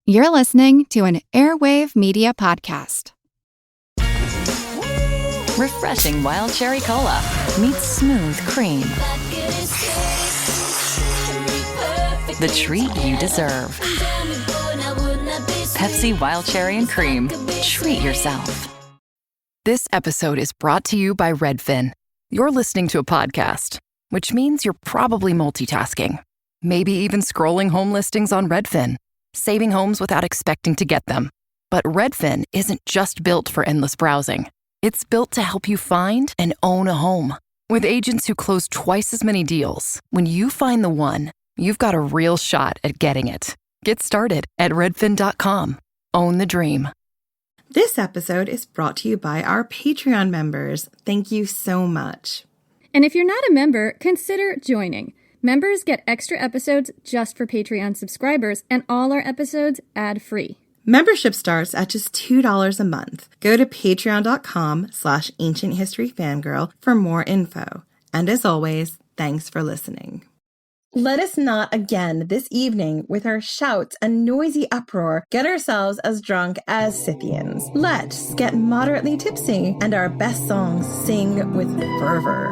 You're listening to an Airwave Media Podcast. Refreshing wild cherry cola meets smooth cream. The treat you deserve. Pepsi Wild Cherry and Cream. Treat yourself. This episode is brought to you by Redfin. You're listening to a podcast, which means you're probably multitasking. Maybe even scrolling home listings on Redfin, saving homes without expecting to get them. But Redfin isn't just built for endless browsing. It's built to help you find and own a home. With agents who close twice as many deals, when you find the one, you've got a real shot at getting it. Get started at redfin.com. Own the dream. This episode is brought to you by our Patreon members. Thank you so much. And if you're not a member, consider joining. Members get extra episodes just for Patreon subscribers, and all our episodes ad-free. Membership starts at just $2 a month. Go to patreon.com/ancienthistoryfangirl for more info. And as always, thanks for listening. Let us not again this evening, with our shouts and noisy uproar, get ourselves as drunk as Scythians. Let's get moderately tipsy and our best songs sing with fervor.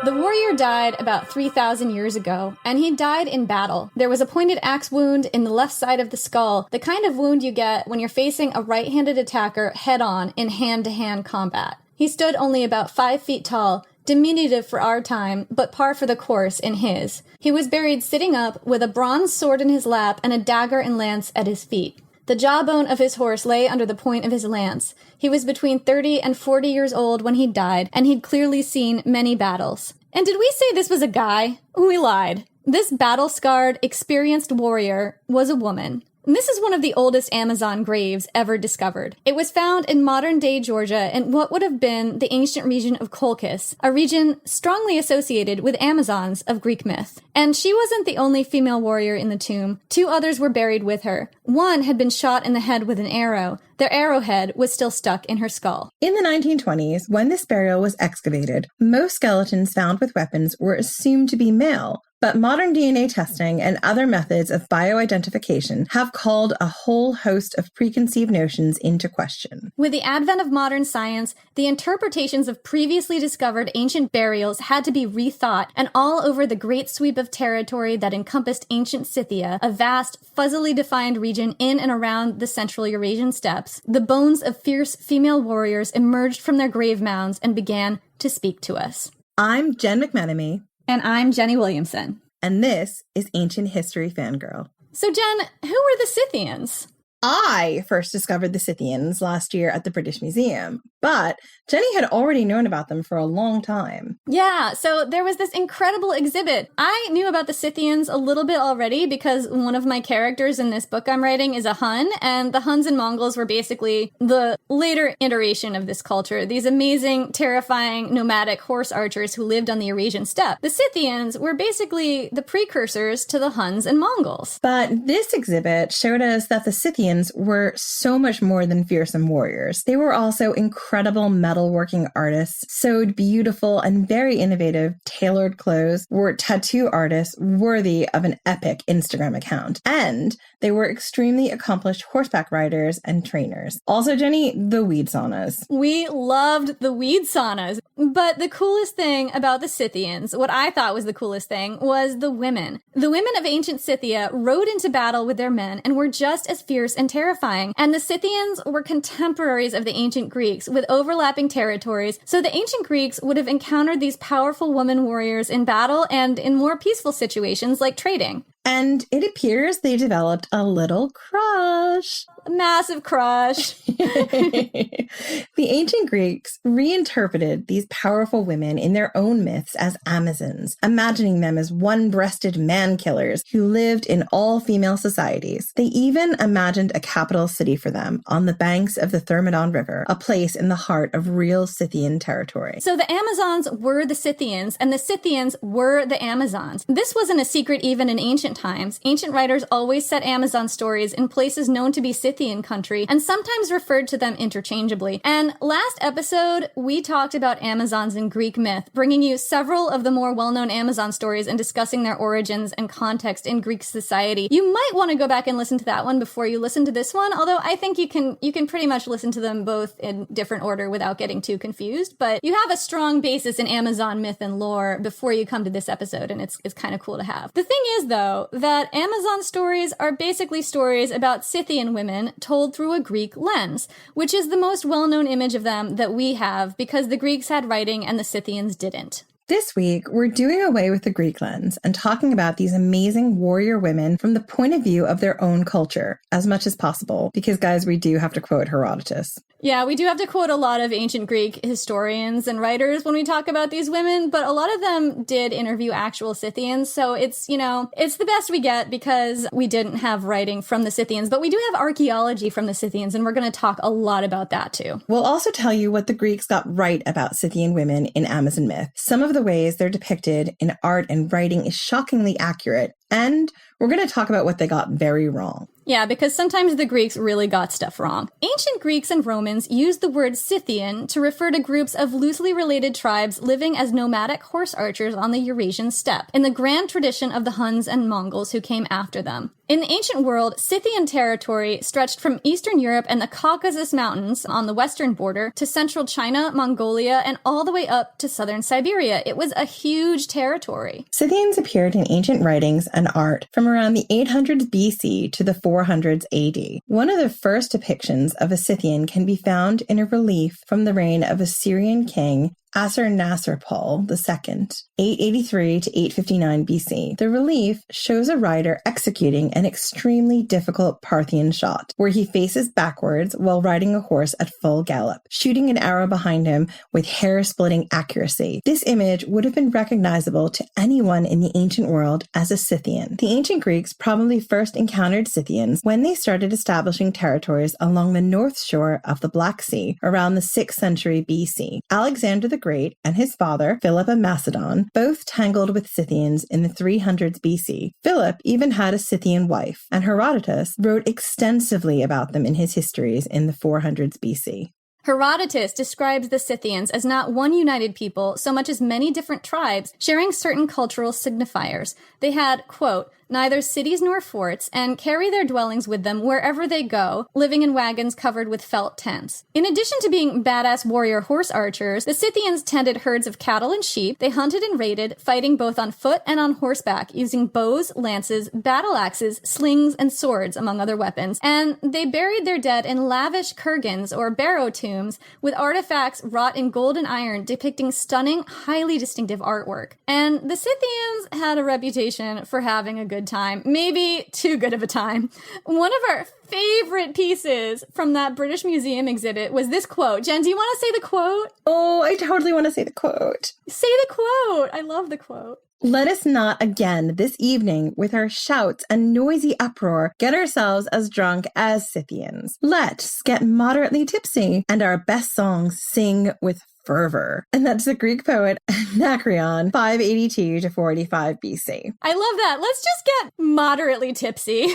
The warrior died about 3,000 years ago, and he died in battle. There was a pointed axe wound in the left side of the skull, the kind of wound you get when you're facing a right-handed attacker head-on in hand-to-hand combat. He stood only about 5 feet tall, diminutive for our time, but par for the course in his. He was buried sitting up with a bronze sword in his lap and a dagger and lance at his feet. The jawbone of his horse lay under the point of his lance. He was between 30 and 40 years old when he died, and he'd clearly seen many battles. And did we say this was a guy? We lied. This battle-scarred, experienced warrior was a woman. And this is one of the oldest Amazon graves ever discovered. It was found in modern-day Georgia in what would have been the ancient region of Colchis, a region strongly associated with Amazons of Greek myth. And she wasn't the only female warrior in the tomb. 2 others were buried with her. One had been shot in the head with an arrow. Their arrowhead was still stuck in her skull. In the 1920s, when this burial was excavated, most skeletons found with weapons were assumed to be male. But modern DNA testing and other methods of bioidentification have called a whole host of preconceived notions into question. With the advent of modern science, the interpretations of previously discovered ancient burials had to be rethought, and all over the great sweep of territory that encompassed ancient Scythia, a vast, fuzzily defined region in and around the central Eurasian steppes, the bones of fierce female warriors emerged from their grave mounds and began to speak to us. I'm Jen McMenemy. And I'm Jenny Williamson. And this is Ancient History Fangirl. So Jen, who were the Scythians? I first discovered the Scythians last year at the British Museum, but Jenny had already known about them for a long time. Yeah, so there was this incredible exhibit. I knew about the Scythians a little bit already because one of my characters in this book I'm writing is a Hun, and the Huns and Mongols were basically the later iteration of this culture, these amazing, terrifying, nomadic horse archers who lived on the Eurasian steppe. The Scythians were basically the precursors to the Huns and Mongols. But this exhibit showed us that the Scythians were so much more than fearsome warriors. They were also incredible metalworking artists, sewed beautiful and very innovative tailored clothes, were tattoo artists worthy of an epic Instagram account. And they were extremely accomplished horseback riders and trainers. Also, Jenny, the weed saunas. We loved the weed saunas. But the coolest thing about the Scythians, what I thought was the coolest thing, was the women. The women of ancient Scythia rode into battle with their men and were just as fierce and terrifying. And the Scythians were contemporaries of the ancient Greeks with overlapping territories. So the ancient Greeks would have encountered these powerful woman warriors in battle and in more peaceful situations like trading. And it appears they developed a little crush. A massive crush. The ancient Greeks reinterpreted these powerful women in their own myths as Amazons, imagining them as one-breasted man-killers who lived in all-female societies. They even imagined a capital city for them on the banks of the Thermodon River, a place in the heart of real Scythian territory. So the Amazons were the Scythians, and the Scythians were the Amazons. This wasn't a secret even in ancient times. Ancient writers always set Amazon stories in places known to be Scythian country, and sometimes referred to them interchangeably. And Last episode, we talked about Amazons in Greek myth, bringing you several of the more well-known Amazon stories and discussing their origins and context in Greek society. You might want to go back and listen to that one before you listen to this one, although I think you can pretty much listen to them both in different order without getting too confused, but you have a strong basis in Amazon myth and lore before you come to this episode, and it's kind of cool to have. The thing is, though, that Amazon stories are basically stories about Scythian women told through a Greek lens, which is the most well-known image of them that we have because the Greeks had writing and the Scythians didn't. This week, we're doing away with the Greek lens and talking about these amazing warrior women from the point of view of their own culture as much as possible, because, guys, we do have to quote Herodotus. Yeah, we do have to quote a lot of ancient Greek historians and writers when we talk about these women, but a lot of them did interview actual Scythians, so it's the best we get because we didn't have writing from the Scythians, but we do have archaeology from the Scythians, and we're going to talk a lot about that too. We'll also tell you what the Greeks got right about Scythian women in Amazon myth. Some of the ways they're depicted in art and writing is shockingly accurate, and we're going to talk about what they got very wrong. Yeah, because sometimes the Greeks really got stuff wrong. Ancient Greeks and Romans used the word Scythian to refer to groups of loosely related tribes living as nomadic horse archers on the Eurasian Steppe, in the grand tradition of the Huns and Mongols who came after them. In the ancient world, Scythian territory stretched from Eastern Europe and the Caucasus Mountains on the western border to central China, Mongolia, and all the way up to southern Siberia. It was a huge territory. Scythians appeared in ancient writings and art from around the 800s BC to the 400s AD. One of the first depictions of a Scythian can be found in a relief from the reign of Assyrian king Assur-Nasirpal II, 883 to 859 BC. The relief shows a rider executing an extremely difficult Parthian shot, where he faces backwards while riding a horse at full gallop, shooting an arrow behind him with hair-splitting accuracy. This image would have been recognizable to anyone in the ancient world as a Scythian. The ancient Greeks probably first encountered Scythians when they started establishing territories along the north shore of the Black Sea around the 6th century BC. Alexander the Great and his father, Philip of Macedon, both tangled with Scythians in the 300s BC. Philip even had a Scythian wife, and Herodotus wrote extensively about them in his histories in the 400s BC. Herodotus describes the Scythians as not one united people so much as many different tribes sharing certain cultural signifiers. They had, quote, neither cities nor forts, and carry their dwellings with them wherever they go, living in wagons covered with felt tents. In addition to being badass warrior horse archers, the Scythians tended herds of cattle and sheep. They hunted and raided, fighting both on foot and on horseback, using bows, lances, battle axes, slings, and swords, among other weapons. And they buried their dead in lavish kurgans, or barrow tombs, with artifacts wrought in gold and iron depicting stunning, highly distinctive artwork. And the Scythians had a reputation for having a good time, maybe too good of a time. One of our favorite pieces from that British Museum exhibit was this quote. Jen, do you want to say the quote? Oh, I totally want to say the quote. Say the quote. I love the quote. Let us not again this evening, with our shouts and noisy uproar, get ourselves as drunk as Scythians. Let's get moderately tipsy and our best songs sing with fervor. And that's the Greek poet Anacreon, 582 to 485 BC. I love that. Let's just get moderately tipsy.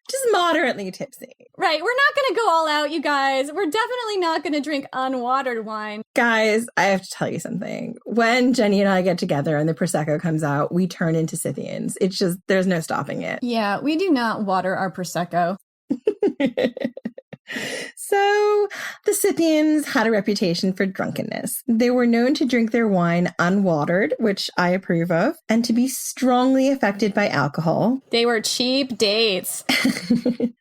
Just moderately tipsy. Right. We're not going to go all out, you guys. We're definitely not going to drink unwatered wine. Guys, I have to tell you something. When Jenny and I get together and the Prosecco comes out, we turn into Scythians. It's just, there's no stopping it. Yeah, we do not water our Prosecco. So, the Scythians had a reputation for drunkenness. They were known to drink their wine unwatered, which I approve of, and to be strongly affected by alcohol. They were cheap dates.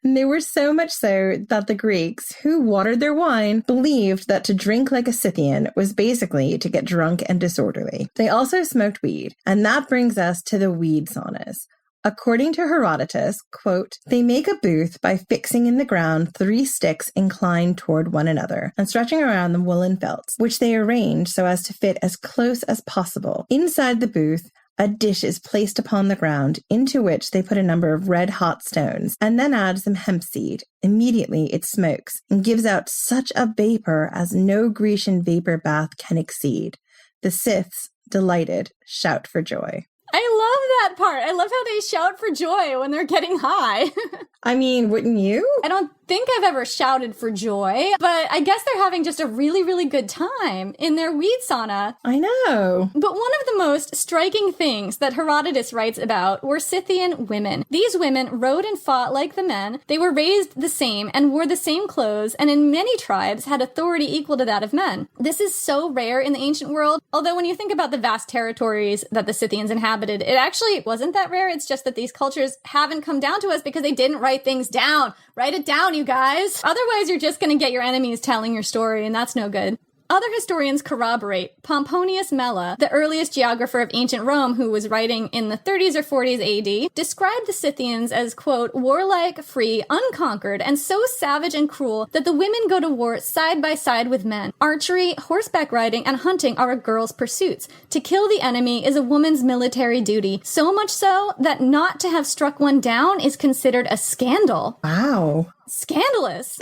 They were so much so that the Greeks, who watered their wine, believed that to drink like a Scythian was basically to get drunk and disorderly. They also smoked weed, and that brings us to the weed saunas. According to Herodotus, quote, they make a booth by fixing in the ground 3 sticks inclined toward one another and stretching around them woolen felts, which they arrange so as to fit as close as possible. Inside the booth, a dish is placed upon the ground, into which they put a number of red-hot stones, and then add some hemp seed. Immediately it smokes, and gives out such a vapor as no Grecian vapor bath can exceed. The Scyths, delighted, shout for joy. I love that part. I love how they shout for joy when they're getting high. I mean, wouldn't you? I don't think I've ever shouted for joy, but I guess they're having just a really, really good time in their weed sauna. I know. But one of the most striking things that Herodotus writes about were Scythian women. These women rode and fought like the men. They were raised the same and wore the same clothes, and in many tribes had authority equal to that of men. This is so rare in the ancient world, although when you think about the vast territories that the Scythians inhabited, it actually wasn't that rare. It's just that these cultures haven't come down to us because they didn't write things down. Write it down, you guys. Otherwise, you're just going to get your enemies telling your story, and that's no good. Other historians corroborate. Pomponius Mela, the earliest geographer of ancient Rome who was writing in the 30s or 40s AD, described the Scythians as, quote, warlike, free, unconquered, and so savage and cruel that the women go to war side by side with men. Archery, horseback riding, and hunting are a girl's pursuits. To kill the enemy is a woman's military duty, so much so that not to have struck one down is considered a scandal. Wow. Scandalous.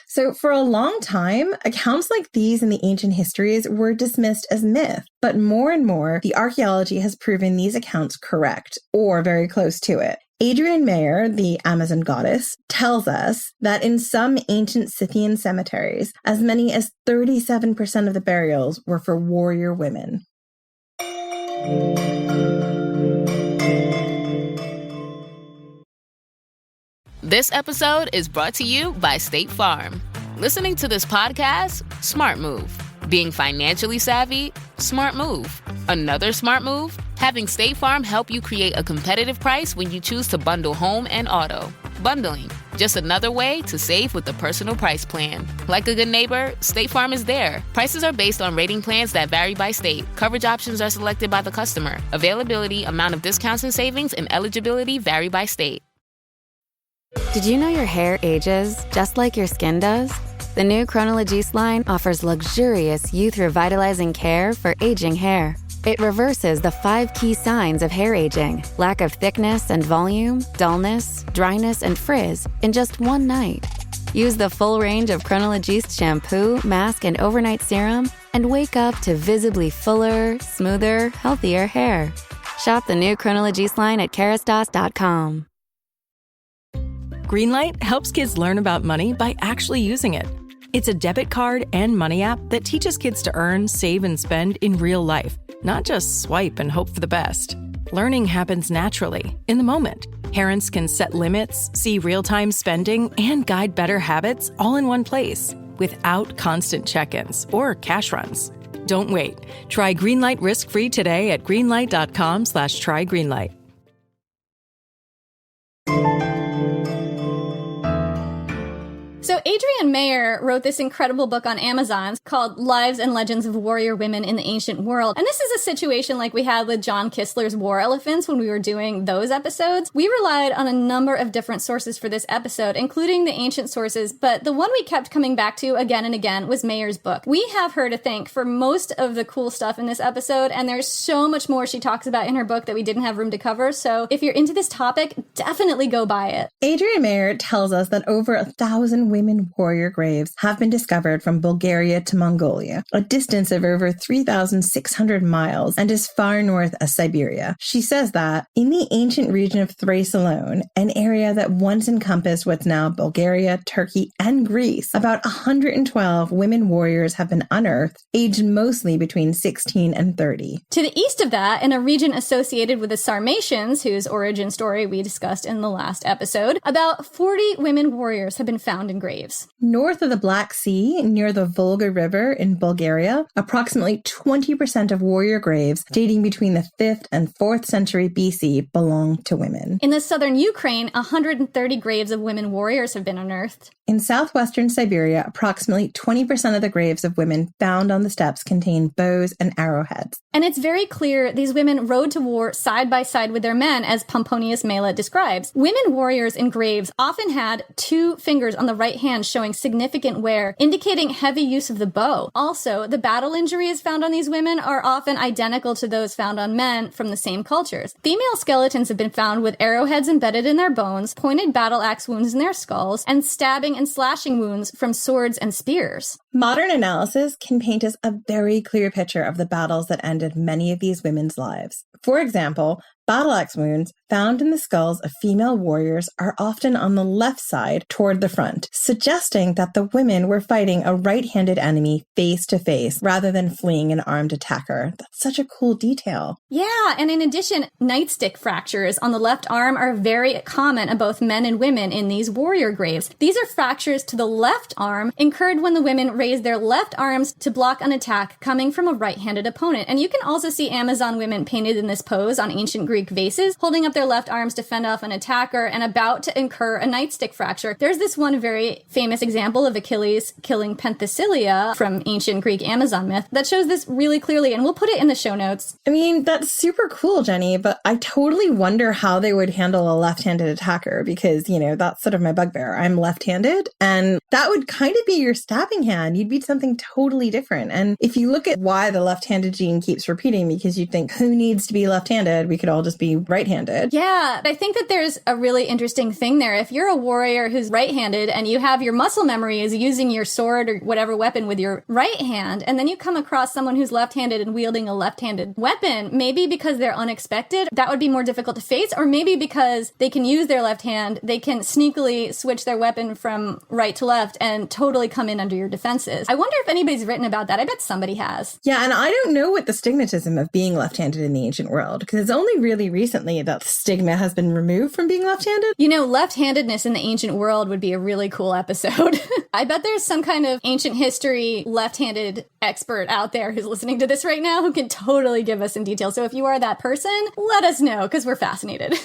So for a long time, accounts like these in the ancient histories were dismissed as myth. But more and more, the archaeology has proven these accounts correct, or very close to it. Adrienne Mayer, the Amazon goddess, tells us that in some ancient Scythian cemeteries, as many as 37% of the burials were for warrior women. This episode is brought to you by State Farm. Listening to this podcast? Smart move. Being financially savvy? Smart move. Another smart move? Having State Farm help you create a competitive price when you choose to bundle home and auto. Bundling, just another way to save with the Personal Price Plan. Like a good neighbor, State Farm is there. Prices are based on rating plans that vary by state. Coverage options are selected by the customer. Availability, amount of discounts and savings, and eligibility vary by state. Did you know your hair ages just like your skin does? The new Chronologies line offers luxurious youth revitalizing care for aging hair. It reverses the 5 key signs of hair aging: lack of thickness and volume, dullness, dryness, and frizz in just one night. Use the full range of Chronologies shampoo, mask, and overnight serum and wake up to visibly fuller, smoother, healthier hair. Shop the new Chronologies line at Kerastase.com. Greenlight helps kids learn about money by actually using it. It's a debit card and money app that teaches kids to earn, save, and spend in real life, not just swipe and hope for the best. Learning happens naturally, in the moment. Parents can set limits, see real-time spending, and guide better habits all in one place, without constant check-ins or cash runs. Don't wait. Try Greenlight risk-free today at greenlight.com/trygreenlight. So Adrienne Mayer wrote this incredible book on Amazon called Lives and Legends of Warrior Women in the Ancient World. And this is a situation like we had with John Kistler's War Elephants when we were doing those episodes. We relied on a number of different sources for this episode, including the ancient sources, but the one we kept coming back to again and again was Mayer's book. We have her to thank for most of the cool stuff in this episode, and there's so much more she talks about in her book that we didn't have room to cover. So if you're into this topic, definitely go buy it. Adrienne Mayer tells us that over 1,000 women warrior graves have been discovered from Bulgaria to Mongolia, a distance of over 3,600 miles and as far north as Siberia. She says that in the ancient region of Thrace alone, an area that once encompassed what's now Bulgaria, Turkey, and Greece, about 112 women warriors have been unearthed, aged mostly between 16 and 30. To the east of that, in a region associated with the Sarmatians, whose origin story we discussed in the last episode, about 40 women warriors have been found in graves. North of the Black Sea, near the Volga River in Bulgaria, approximately 20% of warrior graves dating between the 5th and 4th century BC belong to women. In the southern Ukraine, 130 graves of women warriors have been unearthed. In southwestern Siberia, approximately 20% of the graves of women found on the steppes contain bows and arrowheads. And it's very clear these women rode to war side by side with their men, as Pomponius Mela describes. Women warriors in graves often had 2 fingers on the right hand showing significant wear, indicating heavy use of the bow. Also, the battle injuries found on these women are often identical to those found on men from the same cultures. Female skeletons have been found with arrowheads embedded in their bones, pointed battle axe wounds in their skulls, and stabbing and slashing wounds from swords and spears. Modern analysis can paint us a very clear picture of the battles that ended many of these women's lives. For example, Battle axe wounds found in the skulls of female warriors are often on the left side toward the front, suggesting that the women were fighting a right-handed enemy face to face rather than fleeing an armed attacker. That's such a cool detail. Yeah, and in addition, nightstick fractures on the left arm are very common in both men and women in these warrior graves. These are fractures to the left arm incurred when the women raised their left arms to block an attack coming from a right-handed opponent. And you can also see Amazon women painted in this pose on ancient Greek vases, holding up their left arms to fend off an attacker and about to incur a nightstick fracture. There's this one very famous example of Achilles killing Penthesilea from ancient Greek Amazon myth that shows this really clearly, and we'll put it in the show notes. I mean, that's super cool, Jenny, but I totally wonder how they would handle a left-handed attacker because, you know, that's sort of my bugbear. I'm left-handed, and that would kind of be your stabbing hand. You'd be something totally different. And if you look at why the left-handed gene keeps repeating, because you'd think, who needs to be left-handed? We could all just be right-handed. Yeah, I think that there's a really interesting thing there. If you're a warrior who's right-handed and you have your muscle memory is using your sword or whatever weapon with your right hand, and then you come across someone who's left-handed and wielding a left-handed weapon, maybe because they're unexpected, that would be more difficult to face, or maybe because they can use their left hand, they can sneakily switch their weapon from right to left and totally come in under your defenses. I wonder if anybody's written about that. I bet somebody has. Yeah, and I don't know what the stigmatism of being left-handed in the ancient world, because it's only really recently that stigma has been removed from being left-handed. You know, left-handedness in the ancient world would be a really cool episode. I bet there's some kind of ancient history left-handed expert out there who's listening to this right now who can totally give us some detail. So if you are that person, let us know, because we're fascinated.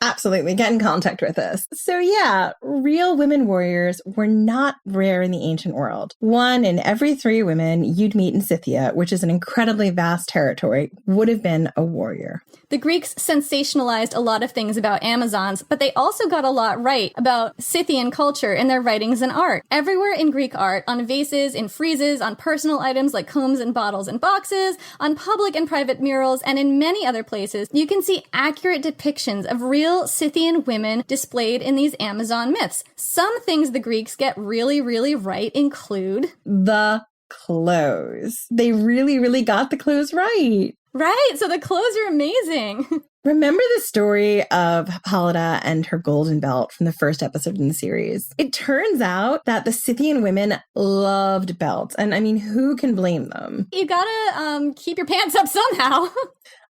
Absolutely. Get in contact with us. So yeah, real women warriors were not rare in the ancient world. 1 in every 3 women you'd meet in Scythia, which is an incredibly vast territory, would have been a warrior. The Greeks sensationalized a lot of things about Amazons, but they also got a lot right about Scythian culture in their writings and art. Everywhere in Greek art, on vases, in friezes, on personal items like combs and bottles and boxes, on public and private murals, and in many other places, you can see accurate depictions of real Scythian women displayed in these Amazon myths. Some things the Greeks get really, really right include the clothes. They really got the clothes right. Right, so the clothes are amazing. Remember the story of Hippolyta and her golden belt from the first episode in the series? It turns out that the Scythian women loved belts. And I mean, who can blame them? You gotta keep your pants up somehow.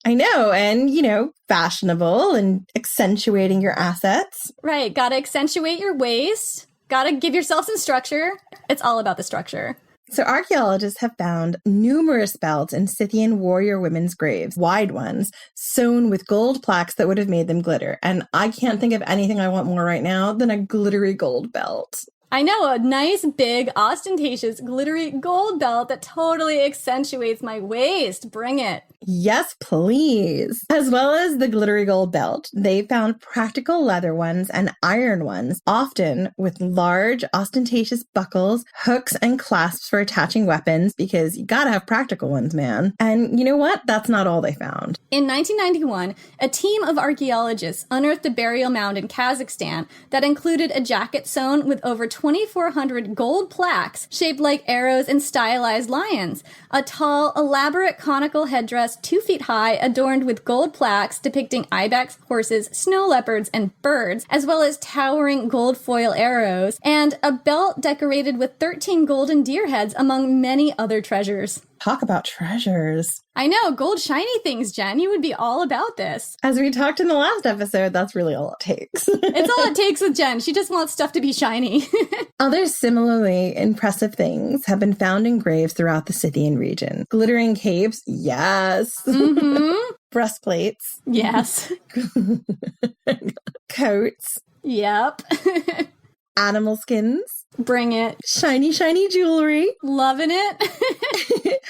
I know, and, you know, fashionable and accentuating your assets. Right, gotta accentuate your waist, gotta give yourself some structure. It's all about the structure. So archaeologists have found numerous belts in Scythian warrior women's graves, wide ones, sewn with gold plaques that would have made them glitter. And I can't think of anything I want more right now than a glittery gold belt. I know, a nice, big, ostentatious, glittery gold belt that totally accentuates my waist. Bring it. Yes, please. As well as the glittery gold belt, they found practical leather ones and iron ones, often with large, ostentatious buckles, hooks, and clasps for attaching weapons, because you gotta have practical ones, man. And you know what? That's not all they found. In 1991, a team of archaeologists unearthed a burial mound in Kazakhstan that included a jacket sewn with over 2,400 gold plaques shaped like arrows and stylized lions, a tall, elaborate conical headdress 2 feet high adorned with gold plaques depicting ibex, horses, snow leopards, and birds, as well as towering gold foil arrows, and a belt decorated with 13 golden deer heads, among many other treasures. Talk about treasures. I know, gold shiny things, Jen. You would be all about this. As we talked in the last episode, that's really all it takes. It's all it takes with Jen. She just wants stuff to be shiny. Other similarly impressive things have been found in graves throughout the Scythian region. Glittering capes, yes. Mm-hmm. Breastplates. Yes. Coats. Yep. Animal skins. Bring it. Shiny jewelry. Loving it.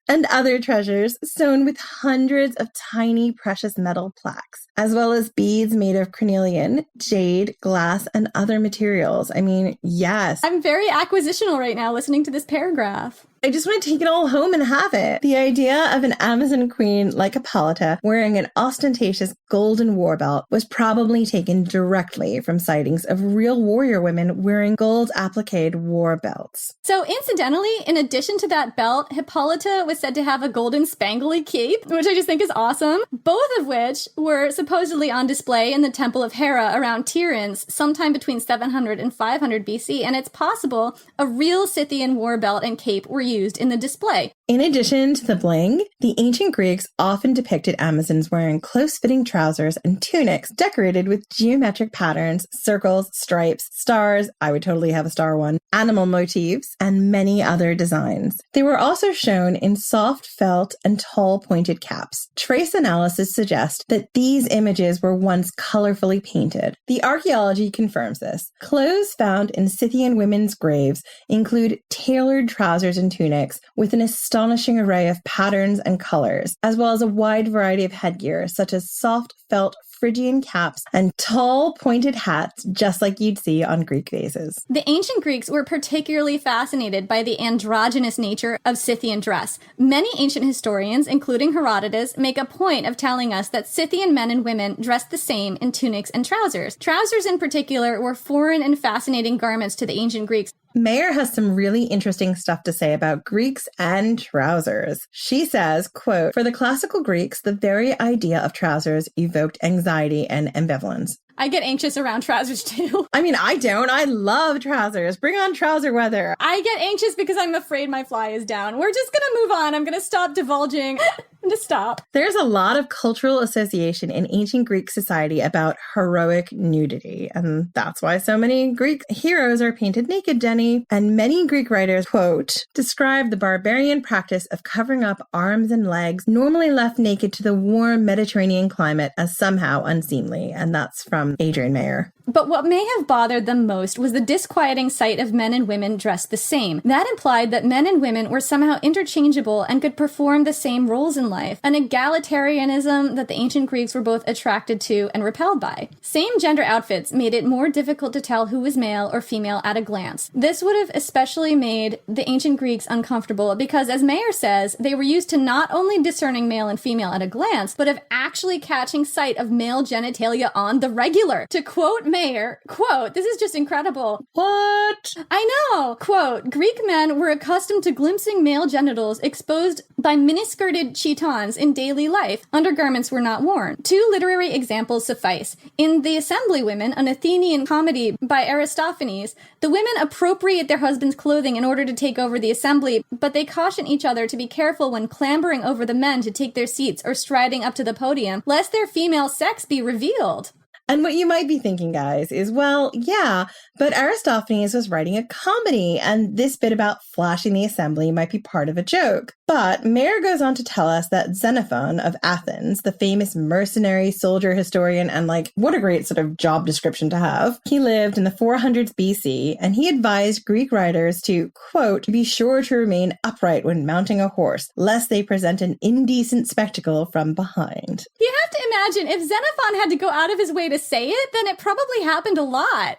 And other treasures sewn with hundreds of tiny precious metal plaques, as well as beads made of carnelian, jade, glass, and other materials. I mean, yes. I'm very acquisitional right now listening to this paragraph. I just want to take it all home and have it. The idea of an Amazon queen like Hippolyta wearing an ostentatious golden war belt was probably taken directly from sightings of real warrior women wearing gold appliqued war belts. So incidentally, in addition to that belt, Hippolyta was said to have a golden spangly cape, which I just think is awesome, both of which were supposedly on display in the Temple of Hera around Tiryns sometime between 700 and 500 BC, and it's possible a real Scythian war belt and cape were used in the display. In addition to the bling, the ancient Greeks often depicted Amazons wearing close-fitting trousers and tunics decorated with geometric patterns, circles, stripes, stars, I would totally have a star one, animal motifs, and many other designs. They were also shown in soft felt and tall pointed caps. Trace analysis suggests that these images were once colorfully painted. The archaeology confirms this. Clothes found in Scythian women's graves include tailored trousers and tunics with an astonishing array of patterns and colors, as well as a wide variety of headgear, such as soft felt Phrygian caps and tall pointed hats, just like you'd see on Greek vases. The ancient Greeks were particularly fascinated by the androgynous nature of Scythian dress. Many ancient historians, including Herodotus, make a point of telling us that Scythian men and women dressed the same in tunics and trousers. Trousers in particular were foreign and fascinating garments to the ancient Greeks. Mayer has some really interesting stuff to say about Greeks and trousers. She says, quote, "For the classical Greeks, the very idea of trousers evoked anxiety and ambivalence." I get anxious around trousers too. I mean, I don't. I love trousers. Bring on trouser weather. I get anxious because I'm afraid my fly is down. We're just gonna move on. I'm gonna stop divulging. To stop. There's a lot of cultural association in ancient Greek society about heroic nudity, and that's why so many Greek heroes are painted naked, Jenny. And many Greek writers, quote, describe the barbarian practice of covering up arms and legs, normally left naked to the warm Mediterranean climate, as somehow unseemly. And that's from Adrian Mayer. But what may have bothered them most was the disquieting sight of men and women dressed the same. That implied that men and women were somehow interchangeable and could perform the same roles in life, an egalitarianism that the ancient Greeks were both attracted to and repelled by. Same gender outfits made it more difficult to tell who was male or female at a glance. This would have especially made the ancient Greeks uncomfortable because, as Mayer says, they were used to not only discerning male and female at a glance, but of actually catching sight of male genitalia on the regular. To quote Mayer, quote, this is just incredible. What? I know. Quote, Greek men were accustomed to glimpsing male genitals exposed by miniskirted chitons in daily life. Undergarments were not worn. Two literary examples suffice. In The Assembly Women, an Athenian comedy by Aristophanes, the women appropriate their husband's clothing in order to take over the assembly, but they caution each other to be careful when clambering over the men to take their seats or striding up to the podium, lest their female sex be revealed. And what you might be thinking, guys, is, well, yeah, but Aristophanes was writing a comedy, and this bit about flashing the assembly might be part of a joke. But Mayer goes on to tell us that Xenophon of Athens, the famous mercenary soldier historian, and what a great sort of job description to have, he lived in the 400s BC, and he advised Greek writers to, quote, be sure to remain upright when mounting a horse, lest they present an indecent spectacle from behind. You have to imagine, if Xenophon had to go out of his way to say it, then it probably happened a lot.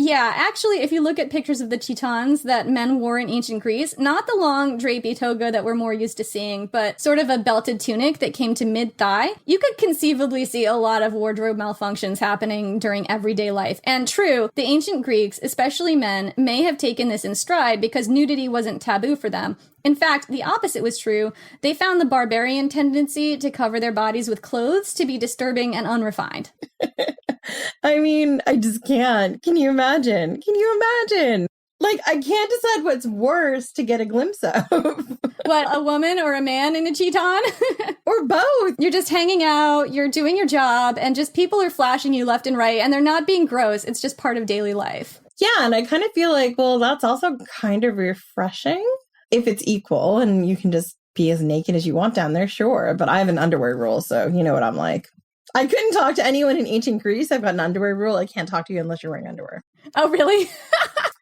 Yeah, actually, if you look at pictures of the chitons that men wore in ancient Greece, not the long drapey toga that we're more used to seeing, but sort of a belted tunic that came to mid-thigh, you could conceivably see a lot of wardrobe malfunctions happening during everyday life. And true, the ancient Greeks, especially men, may have taken this in stride because nudity wasn't taboo for them. In fact, the opposite was true. They found the barbarian tendency to cover their bodies with clothes to be disturbing and unrefined. I mean, I just can't. Can you imagine? Can you imagine? I can't decide what's worse to get a glimpse of. What, a woman or a man in a chiton? Or both. You're just hanging out, you're doing your job, and just people are flashing you left and right, and they're not being gross. It's just part of daily life. Yeah, and I kind of feel like, well, that's also kind of refreshing. If it's equal and you can just be as naked as you want down there, sure. But I have an underwear rule, so you know what I'm like. I couldn't talk to anyone in ancient Greece. I've got an underwear rule. I can't talk to you unless you're wearing underwear. Oh, really?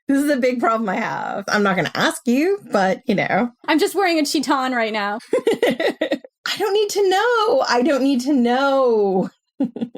This is a big problem I have. I'm not going to ask you, but, I'm just wearing a chiton right now. I don't need to know. I don't need to know.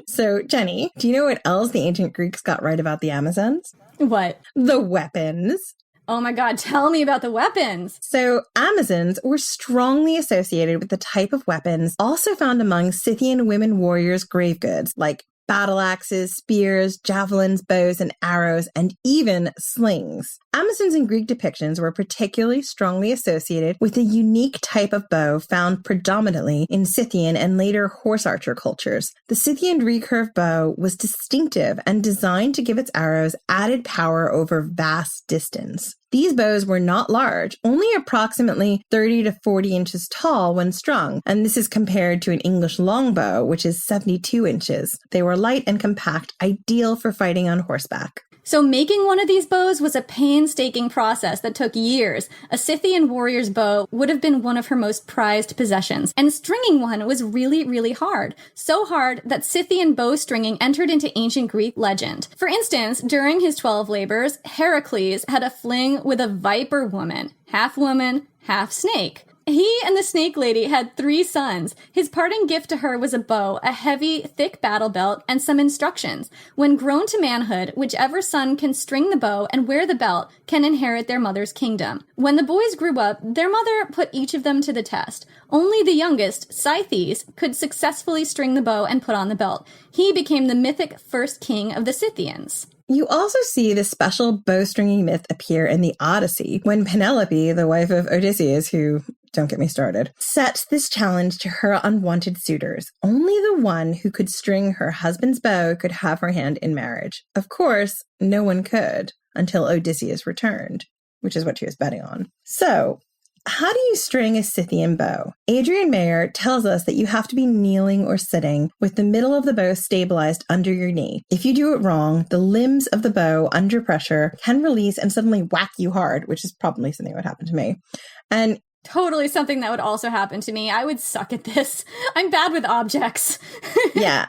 So, Jenny, do you know what else the ancient Greeks got right about the Amazons? What? The weapons. Oh my God, tell me about the weapons. So Amazons were strongly associated with the type of weapons also found among Scythian women warriors' grave goods, like battle axes, spears, javelins, bows, and arrows, and even slings. Amazons in Greek depictions were particularly strongly associated with a unique type of bow found predominantly in Scythian and later horse archer cultures. The Scythian recurve bow was distinctive and designed to give its arrows added power over vast distance. These bows were not large, only approximately 30 to 40 inches tall when strung, and this is compared to an English longbow, which is 72 inches. They were light and compact, ideal for fighting on horseback. So making one of these bows was a painstaking process that took years. A Scythian warrior's bow would have been one of her most prized possessions, and stringing one was really, really hard. So hard that Scythian bow stringing entered into ancient Greek legend. For instance, during his 12 labors, Heracles had a fling with a viper woman, half snake. He and the snake lady had 3 sons. His parting gift to her was a bow, a heavy, thick battle belt, and some instructions. When grown to manhood, whichever son can string the bow and wear the belt can inherit their mother's kingdom. When the boys grew up, their mother put each of them to the test. Only the youngest, Scythian, could successfully string the bow and put on the belt. He became the mythic first king of the Scythians. You also see this special bowstringing myth appear in the Odyssey, when Penelope, the wife of Odysseus, who, don't get me started, sets this challenge to her unwanted suitors. Only the one who could string her husband's bow could have her hand in marriage. Of course, no one could until Odysseus returned, which is what she was betting on. So, how do you string a Scythian bow? Adrian Mayer tells us that you have to be kneeling or sitting with the middle of the bow stabilized under your knee. If you do it wrong, the limbs of the bow under pressure can release and suddenly whack you hard, which is probably something that would happen to me. And totally something that would also happen to me. I would suck at this. I'm bad with objects. Yeah.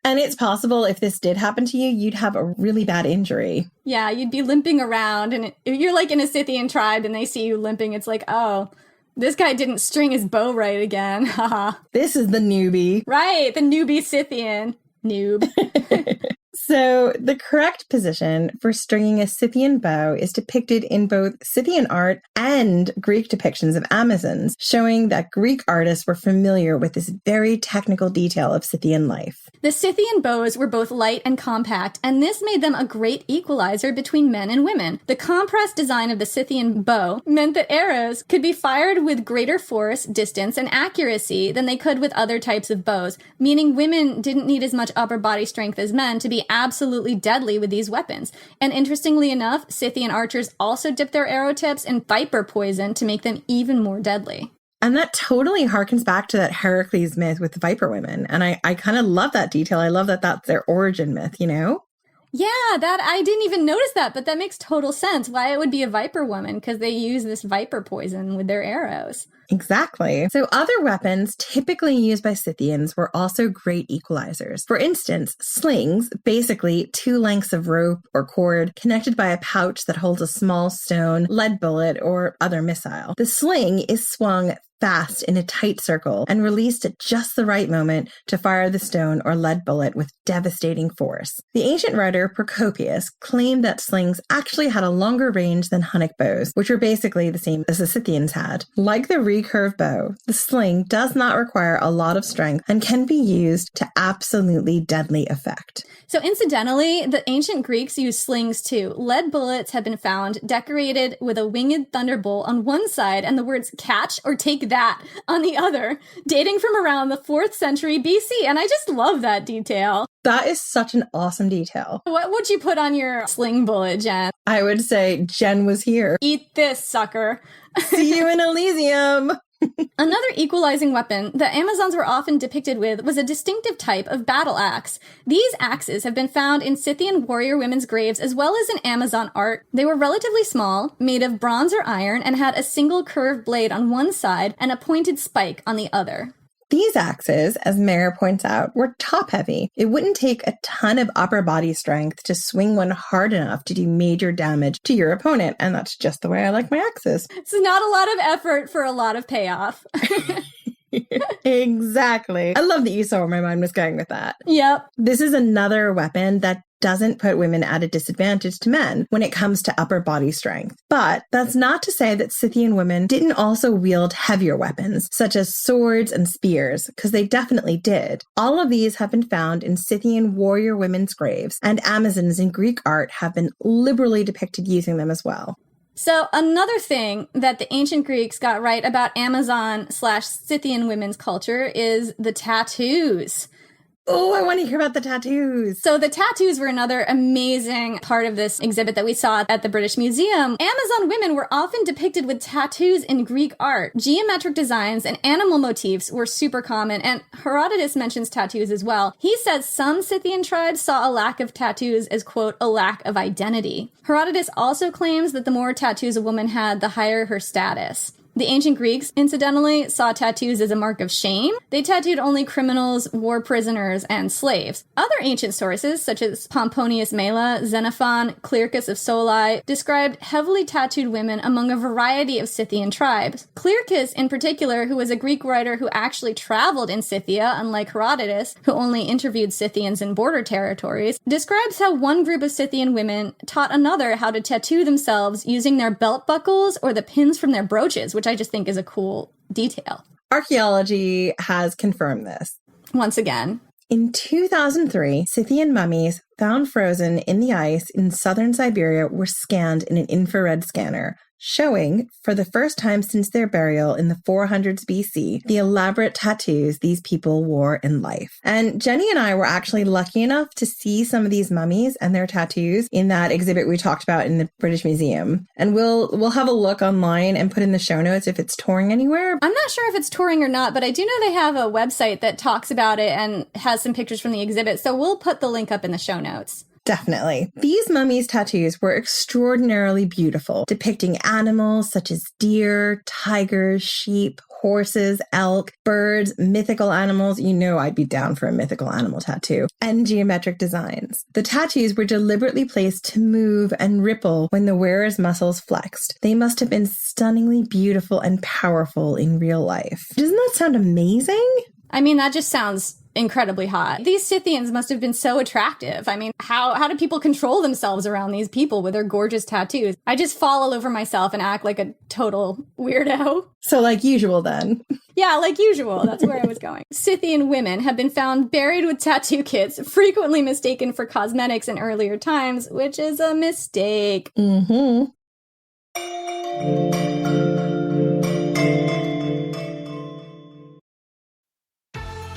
And it's possible if this did happen to you, you'd have a really bad injury. Yeah, you'd be limping around, and if you're like in a Scythian tribe and they see you limping, it's like, oh, this guy didn't string his bow right again. Haha. This is the newbie. Right, the newbie Scythian. Noob. So the correct position for stringing a Scythian bow is depicted in both Scythian art and Greek depictions of Amazons, showing that Greek artists were familiar with this very technical detail of Scythian life. The Scythian bows were both light and compact, and this made them a great equalizer between men and women. The compressed design of the Scythian bow meant that arrows could be fired with greater force, distance, and accuracy than they could with other types of bows, meaning women didn't need as much upper body strength as men to be absolutely deadly with these weapons. And interestingly enough, Scythian archers also dipped their arrow tips in viper poison to make them even more deadly. And that totally harkens back to that Heracles myth with the viper women. And I kind of love that detail. I love that that's their origin myth, you know? Yeah, that I didn't even notice that, but that makes total sense why it would be a viper woman, because they use this viper poison with their arrows. Exactly. So other weapons typically used by Scythians were also great equalizers. For instance, slings, basically 2 lengths of rope or cord connected by a pouch that holds a small stone, lead bullet, or other missile. The sling is swung fast in a tight circle and released at just the right moment to fire the stone or lead bullet with devastating force. The ancient writer Procopius claimed that slings actually had a longer range than Hunnic bows, which were basically the same as the Scythians had. Like the recurve bow, the sling does not require a lot of strength and can be used to absolutely deadly effect. So incidentally, the ancient Greeks used slings too. Lead bullets have been found decorated with a winged thunderbolt on one side and the words catch or take that on the other, dating from around the 4th century BC. And I just love that detail. That is such an awesome detail. What would you put on your sling bullet, Jen? I would say Jen was here. Eat this, sucker. See you in Elysium. Another equalizing weapon that Amazons were often depicted with was a distinctive type of battle axe. These axes have been found in Scythian warrior women's graves as well as in Amazon art. They were relatively small, made of bronze or iron, and had a single curved blade on one side and a pointed spike on the other. These axes, as Mayer points out, were top-heavy. It wouldn't take a ton of upper body strength to swing one hard enough to do major damage to your opponent, and that's just the way I like my axes. It's not a lot of effort for a lot of payoff. Exactly. I love that you saw where my mind was going with that. Yep. This is another weapon that doesn't put women at a disadvantage to men when it comes to upper body strength. But that's not to say that Scythian women didn't also wield heavier weapons, such as swords and spears, because they definitely did. All of these have been found in Scythian warrior women's graves, and Amazons in Greek art have been liberally depicted using them as well. So another thing that the ancient Greeks got right about Amazon/Scythian women's culture is the tattoos. Oh, I want to hear about the tattoos. So the tattoos were another amazing part of this exhibit that we saw at the British Museum. Amazon women were often depicted with tattoos in Greek art. Geometric designs and animal motifs were super common, and Herodotus mentions tattoos as well. He says some Scythian tribes saw a lack of tattoos as, quote, a lack of identity. Herodotus also claims that the more tattoos a woman had, the higher her status. The ancient Greeks, incidentally, saw tattoos as a mark of shame. They tattooed only criminals, war prisoners, and slaves. Other ancient sources, such as Pomponius Mela, Xenophon, Clearchus of Soli, described heavily tattooed women among a variety of Scythian tribes. Clearchus, in particular, who was a Greek writer who actually traveled in Scythia, unlike Herodotus, who only interviewed Scythians in border territories, describes how one group of Scythian women taught another how to tattoo themselves using their belt buckles or the pins from their brooches, which I just think is a cool detail. Archaeology has confirmed this. Once again. In 2003, Scythian mummies found frozen in the ice in southern Siberia were scanned in an infrared scanner, showing, for the first time since their burial in the 400s BC, the elaborate tattoos these people wore in life. And Jenny and I were actually lucky enough to see some of these mummies and their tattoos in that exhibit we talked about in the British Museum. And we'll have a look online and put in the show notes if it's touring anywhere. I'm not sure if it's touring or not, but I do know they have a website that talks about it and has some pictures from the exhibit, so we'll put the link up in the show notes. Definitely. These mummies' tattoos were extraordinarily beautiful, depicting animals such as deer, tigers, sheep, horses, elk, birds, mythical animals. You know I'd be down for a mythical animal tattoo. And geometric designs. The tattoos were deliberately placed to move and ripple when the wearer's muscles flexed. They must have been stunningly beautiful and powerful in real life. Doesn't that sound amazing? I mean, that just sounds incredibly hot. These Scythians must have been so attractive. I mean, how do people control themselves around these people with their gorgeous tattoos? I just fall all over myself and act like a total weirdo. So like usual then. Yeah, like usual. That's where I was going. Scythian women have been found buried with tattoo kits, frequently mistaken for cosmetics in earlier times, which is a mistake. Mm-hmm.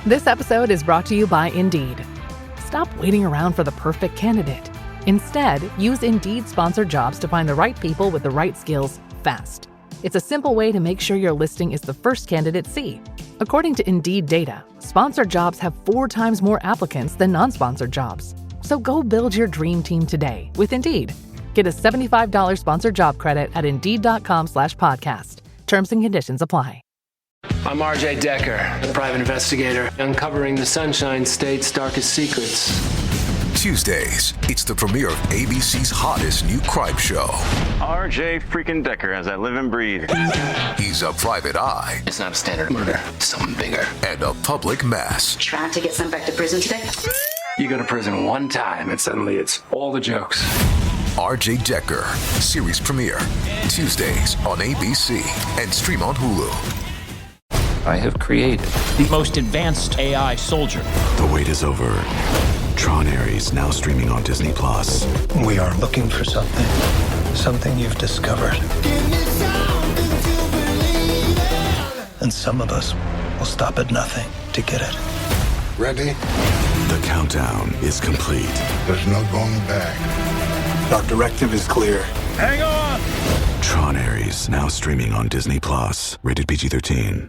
This episode is brought to you by Indeed. Stop waiting around for the perfect candidate. Instead, use Indeed sponsored jobs to find the right people with the right skills fast. It's a simple way to make sure your listing is the first candidates see. According to Indeed data, sponsored jobs have 4 times more applicants than non-sponsored jobs. So go build your dream team today with Indeed. Get a $75 sponsored job credit at Indeed.com/podcast. Terms and conditions apply. I'm RJ Decker, a private investigator, uncovering the Sunshine State's darkest secrets. Tuesdays, it's the premiere of ABC's hottest new crime show. RJ freaking Decker, as I live and breathe. He's a private eye. It's not a standard murder, it's something bigger. And a public mass. Trying to get sent back to prison today? You go to prison one time, and suddenly it's all the jokes. RJ Decker, series premiere, Tuesdays on ABC and stream on Hulu. I have created the most advanced AI soldier. The wait is over. Tron Ares now streaming on Disney+. We are looking for something you've discovered. And some of us will stop at nothing to get it. Ready? The countdown is complete. There's no going back. Our directive is clear. Hang on! Tron Ares now streaming on Disney+. Rated PG-13.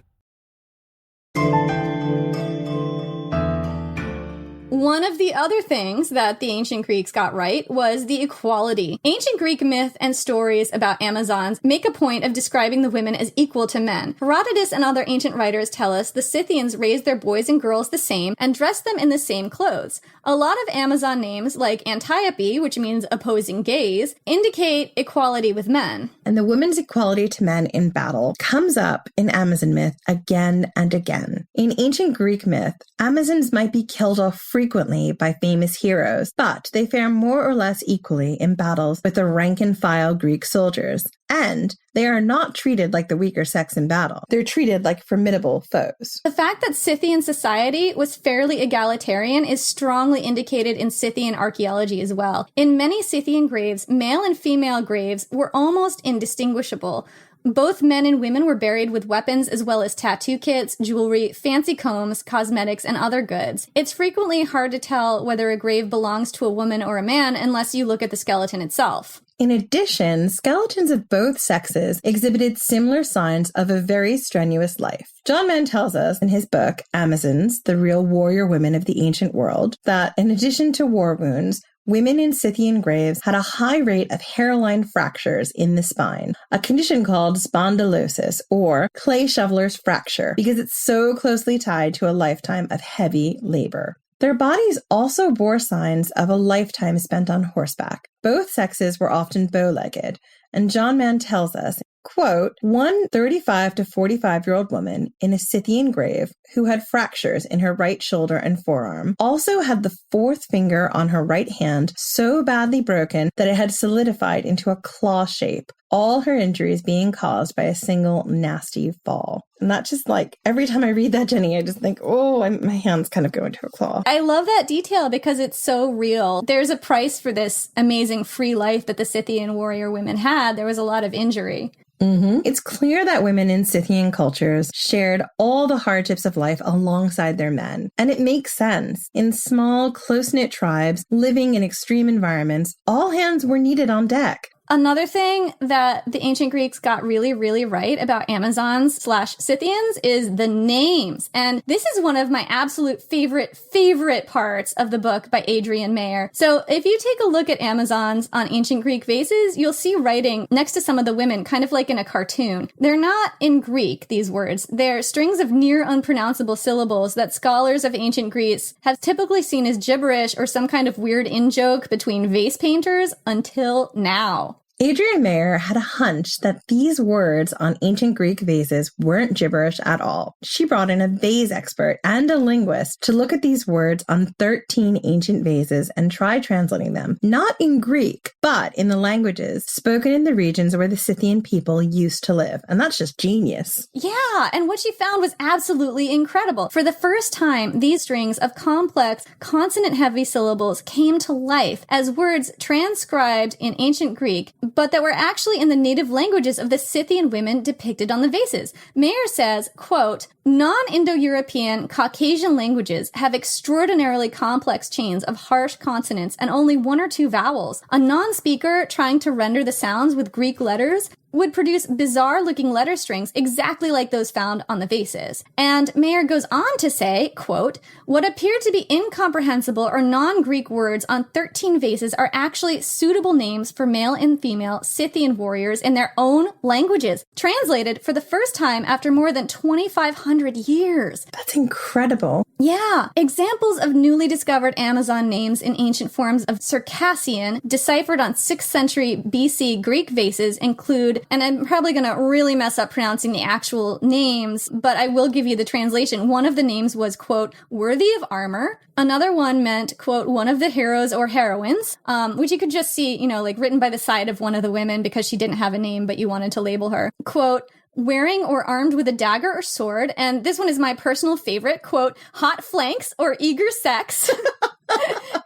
One of the other things that the ancient Greeks got right was the equality. Ancient Greek myth and stories about Amazons make a point of describing the women as equal to men. Herodotus and other ancient writers tell us the Scythians raised their boys and girls the same and dressed them in the same clothes. A lot of Amazon names, like Antiope, which means opposing gaze, indicate equality with men. And the women's equality to men in battle comes up in Amazon myth again and again. In ancient Greek myth, Amazons might be killed off frequently frequently by famous heroes, but they fare more or less equally in battles with the rank-and-file Greek soldiers. And they are not treated like the weaker sex in battle. They're treated like formidable foes. The fact that Scythian society was fairly egalitarian is strongly indicated in Scythian archaeology as well. In many Scythian graves, male and female graves were almost indistinguishable. Both men and women were buried with weapons as well as tattoo kits, jewelry, fancy combs, cosmetics, and other goods. It's frequently hard to tell whether a grave belongs to a woman or a man unless you look at the skeleton itself. In addition, skeletons of both sexes exhibited similar signs of a very strenuous life. John Mann tells us in his book, Amazons, the Real Warrior Women of the Ancient World, that in addition to war wounds, women in Scythian graves had a high rate of hairline fractures in the spine, a condition called spondylosis, or clay shoveler's fracture, because it's so closely tied to a lifetime of heavy labor. Their bodies also bore signs of a lifetime spent on horseback. Both sexes were often bow-legged, and John Mann tells us, quote, one 35 to 45-year-old woman in a Scythian grave who had fractures in her right shoulder and forearm also had the fourth finger on her right hand so badly broken that it had solidified into a claw shape, all her injuries being caused by a single nasty fall. And that's just like, every time I read that, Jenny, I just think, oh, my hand's kind of going to a claw. I love that detail because it's so real. There's a price for this amazing free life that the Scythian warrior women had. There was a lot of injury. Mm-hmm. It's clear that women in Scythian cultures shared all the hardships of life alongside their men. And it makes sense. In small, close-knit tribes living in extreme environments, all hands were needed on deck. Another thing that the ancient Greeks got really, really right about Amazons/Scythians is the names. And this is one of my absolute favorite parts of the book by Adrian Mayer. So if you take a look at Amazons on ancient Greek vases, you'll see writing next to some of the women, kind of like in a cartoon. They're not in Greek, these words. They're strings of near unpronounceable syllables that scholars of ancient Greece have typically seen as gibberish or some kind of weird in-joke between vase painters until now. Adrian Mayer had a hunch that these words on ancient Greek vases weren't gibberish at all. She brought in a vase expert and a linguist to look at these words on 13 ancient vases and try translating them, not in Greek, but in the languages spoken in the regions where the Scythian people used to live. And that's just genius. Yeah, and what she found was absolutely incredible. For the first time, these strings of complex, consonant-heavy syllables came to life as words transcribed in ancient Greek, but that were actually in the native languages of the Scythian women depicted on the vases. Mayer says, quote, non-Indo-European Caucasian languages have extraordinarily complex chains of harsh consonants and only one or two vowels. A non-speaker trying to render the sounds with Greek letters would produce bizarre-looking letter strings exactly like those found on the vases. And Mayer goes on to say, quote, what appear to be incomprehensible or non-Greek words on 13 vases are actually suitable names for male and female Scythian warriors in their own languages, translated for the first time after more than 2,500 years. That's incredible. Yeah. Examples of newly discovered Amazon names in ancient forms of Circassian, deciphered on 6th century BC Greek vases include, and I'm probably going to really mess up pronouncing the actual names, but I will give you the translation. One of the names was, quote, worthy of armor. Another one meant, quote, one of the heroes or heroines, which you could just see, you know, like written by the side of one of the women because she didn't have a name, but you wanted to label her. Quote, wearing or armed with a dagger or sword. And this one is my personal favorite, quote, hot flanks or eager sex.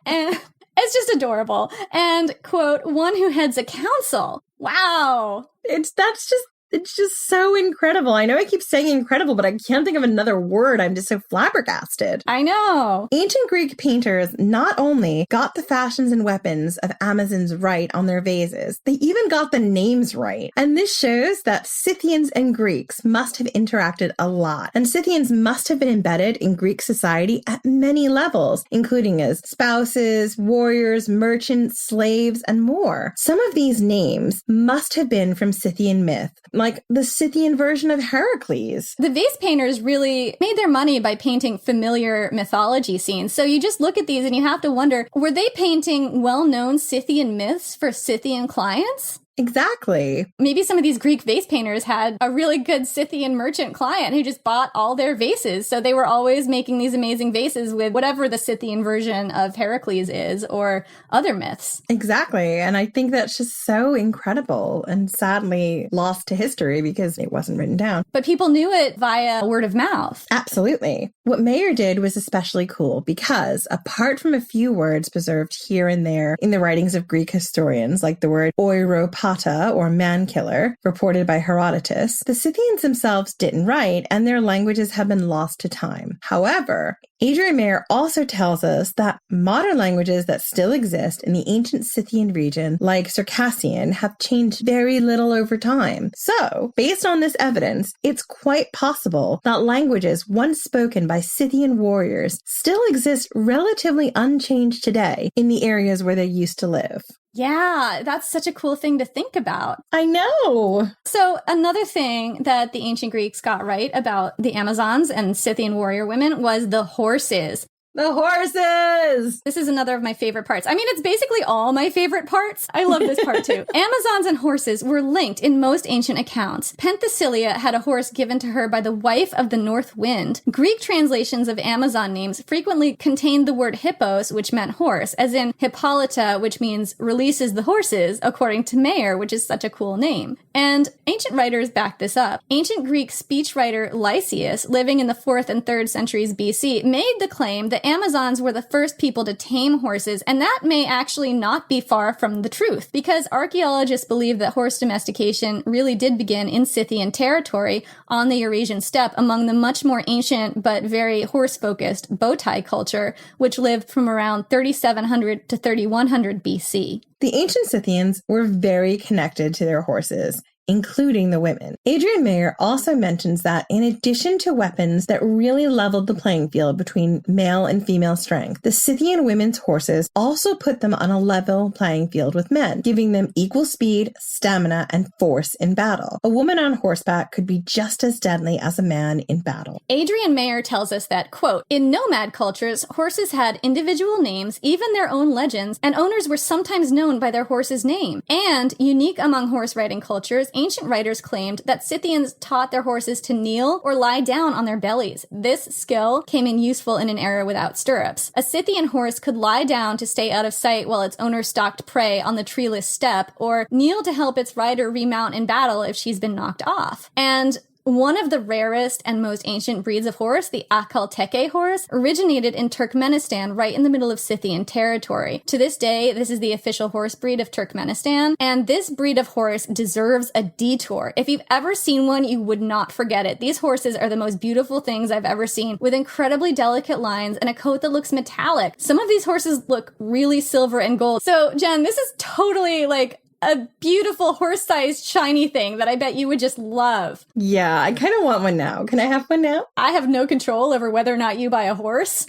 And it's just adorable. And, quote, one who heads a council. Wow. It's just so incredible. I know I keep saying incredible, but I can't think of another word. I'm just so flabbergasted. I know. Ancient Greek painters not only got the fashions and weapons of Amazons right on their vases, they even got the names right. And this shows that Scythians and Greeks must have interacted a lot. And Scythians must have been embedded in Greek society at many levels, including as spouses, warriors, merchants, slaves, and more. Some of these names must have been from Scythian myth, like the Scythian version of Heracles. The vase painters really made their money by painting familiar mythology scenes. So you just look at these and you have to wonder, were they painting well-known Scythian myths for Scythian clients? Exactly. Maybe some of these Greek vase painters had a really good Scythian merchant client who just bought all their vases. So they were always making these amazing vases with whatever the Scythian version of Heracles is or other myths. Exactly. And I think that's just so incredible and sadly lost to history because it wasn't written down. But people knew it via word of mouth. Absolutely. What Mayer did was especially cool because apart from a few words preserved here and there in the writings of Greek historians, like the word oiropata or man-killer, reported by Herodotus, the Scythians themselves didn't write and their languages have been lost to time. However, Adrian Mayer also tells us that modern languages that still exist in the ancient Scythian region, like Circassian, have changed very little over time. So, based on this evidence, it's quite possible that languages once spoken by Scythian warriors still exist relatively unchanged today in the areas where they used to live. Yeah, that's such a cool thing to think about. I know. So another thing that the ancient Greeks got right about the Amazons and Scythian warrior women was the horses. The horses! This is another of my favorite parts. I mean, it's basically all my favorite parts. I love this part too. Amazons and horses were linked in most ancient accounts. Penthesilea had a horse given to her by the wife of the North Wind. Greek translations of Amazon names frequently contained the word hippos, which meant horse, as in Hippolyta, which means releases the horses, according to Mayer, which is such a cool name. And ancient writers back this up. Ancient Greek speechwriter Lysias, living in the 4th and 3rd centuries BC, made the claim that Amazons were the first people to tame horses, and that may actually not be far from the truth, because archaeologists believe that horse domestication really did begin in Scythian territory on the Eurasian Steppe among the much more ancient but very horse-focused bowtie culture, which lived from around 3700 to 3100 BC. The ancient Scythians were very connected to their horses, including the women. Adrian Mayer also mentions that in addition to weapons that really leveled the playing field between male and female strength, the Scythian women's horses also put them on a level playing field with men, giving them equal speed, stamina, and force in battle. A woman on horseback could be just as deadly as a man in battle. Adrian Mayer tells us that, quote, in nomad cultures, horses had individual names, even their own legends, and owners were sometimes known by their horse's name. And, unique among horse riding cultures, ancient writers claimed that Scythians taught their horses to kneel or lie down on their bellies. This skill came in useful in an era without stirrups. A Scythian horse could lie down to stay out of sight while its owner stalked prey on the treeless steppe, or kneel to help its rider remount in battle if she's been knocked off. And one of the rarest and most ancient breeds of horse, the Akal Teke horse, originated in Turkmenistan right in the middle of Scythian territory. To this day, this is the official horse breed of Turkmenistan, and this breed of horse deserves a detour. If you've ever seen one, you would not forget it. These horses are the most beautiful things I've ever seen, with incredibly delicate lines and a coat that looks metallic. Some of these horses look really silver and gold. So, Jen, this is totally like a beautiful horse-sized shiny thing that I bet you would just love. Yeah, I kind of want one now. Can I have one now? I have no control over whether or not you buy a horse.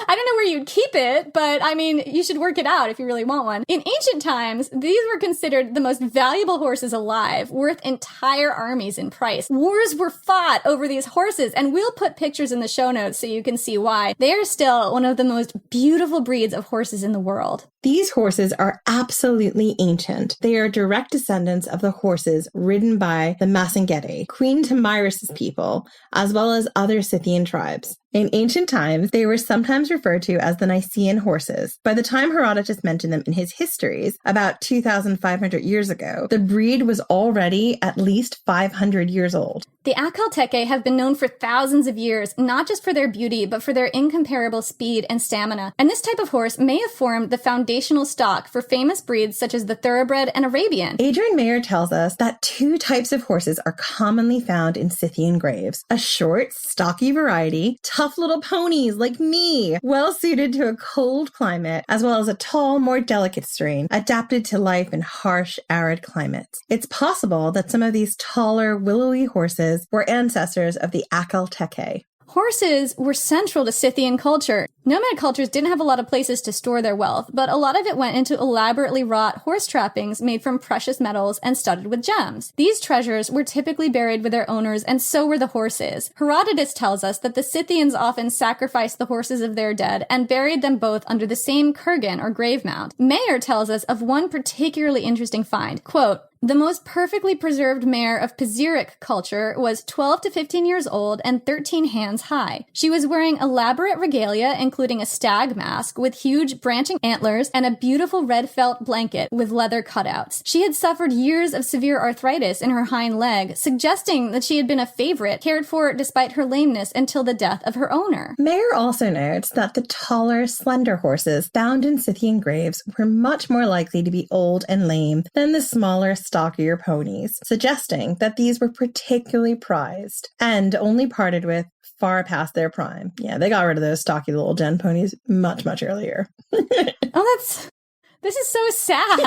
I don't know where you'd keep it, but I mean, you should work it out if you really want one. In ancient times, these were considered the most valuable horses alive, worth entire armies in price. Wars were fought over these horses, and we'll put pictures in the show notes so you can see why. They are still one of the most beautiful breeds of horses in the world. These horses are absolutely ancient. They are direct descendants of the horses ridden by the Massangetae, Queen Tomyris's people, as well as other Scythian tribes. In ancient times, they were sometimes referred to as the Nicaean horses. By the time Herodotus mentioned them in his histories, about 2,500 years ago, the breed was already at least 500 years old. The Akal Teke have been known for thousands of years, not just for their beauty, but for their incomparable speed and stamina. And this type of horse may have formed the foundational stock for famous breeds such as the Thoroughbred and Arabian. Adrian Mayer tells us that two types of horses are commonly found in Scythian graves. A short, stocky variety, tough little ponies like me, well suited to a cold climate, as well as a tall, more delicate strain, adapted to life in harsh, arid climates. It's possible that some of these taller, willowy horses were ancestors of the Akal Teke. Horses were central to Scythian culture. Nomad cultures didn't have a lot of places to store their wealth, but a lot of it went into elaborately wrought horse trappings made from precious metals and studded with gems. These treasures were typically buried with their owners, and so were the horses. Herodotus tells us that the Scythians often sacrificed the horses of their dead and buried them both under the same kurgan or grave mound. Mayer tells us of one particularly interesting find. Quote, "The most perfectly preserved mare of Pizeric culture was 12 to 15 years old and 13 hands high. She was wearing elaborate regalia, including a stag mask with huge branching antlers and a beautiful red felt blanket with leather cutouts. She had suffered years of severe arthritis in her hind leg, suggesting that she had been a favorite, cared for despite her lameness until the death of her owner." Mayer also notes that the taller, slender horses found in Scythian graves were much more likely to be old and lame than the smaller, stockier ponies, suggesting that these were particularly prized and only parted with far past their prime. Yeah, they got rid of those stocky little gen ponies much, much earlier. This is so sad.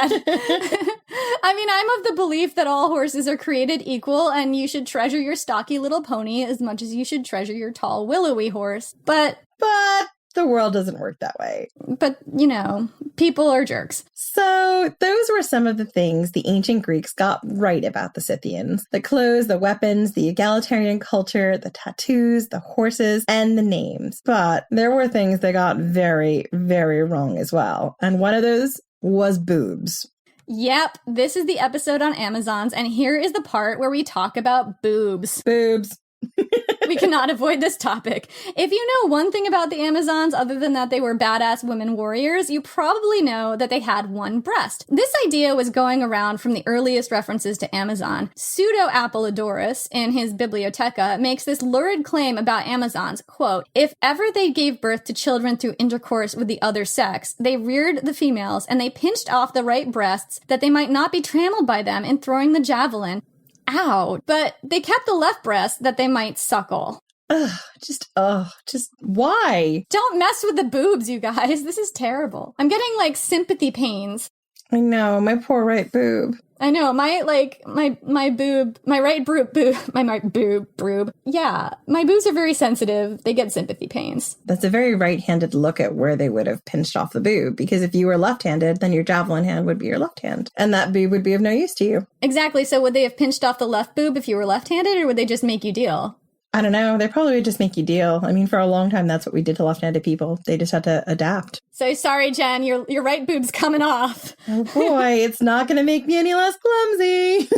I mean, I'm of the belief that all horses are created equal and you should treasure your stocky little pony as much as you should treasure your tall, willowy horse. But the world doesn't work that way. But, you know, people are jerks. So those were some of the things the ancient Greeks got right about the Scythians. The clothes, the weapons, the egalitarian culture, the tattoos, the horses, and the names. But there were things they got very, very wrong as well. And one of those was boobs. Yep, this is the episode on Amazons, and here is the part where we talk about boobs. Boobs. We cannot avoid this topic. If you know one thing about the Amazons, other than that they were badass women warriors, you probably know that they had one breast. This idea was going around from the earliest references to Amazon. Pseudo-Apollodorus, in his Bibliotheca, makes this lurid claim about Amazons, quote, "If ever they gave birth to children through intercourse with the other sex, they reared the females, and they pinched off the right breasts that they might not be trammeled by them in throwing the javelin." Ow. But they kept the left breast that they might suckle. Just why? Don't mess with the boobs, you guys. This is terrible. I'm getting, like, sympathy pains. I know, my poor right boob. I know, my right boob. Yeah, my boobs are very sensitive. They get sympathy pains. That's a very right-handed look at where they would have pinched off the boob, because if you were left-handed, then your javelin hand would be your left hand, and that boob would be of no use to you. Exactly, so would they have pinched off the left boob if you were left-handed, or would they just make you deal? I don't know. They probably would just make you deal. I mean, for a long time, that's what we did to left-handed people. They just had to adapt. So sorry, Jen, your right boob's coming off. Oh boy, it's not going to make me any less clumsy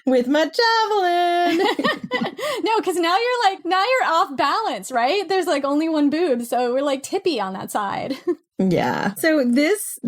with my javelin. No, because now you're off balance, right? There's like only one boob, so we're like tippy on that side. Yeah. So this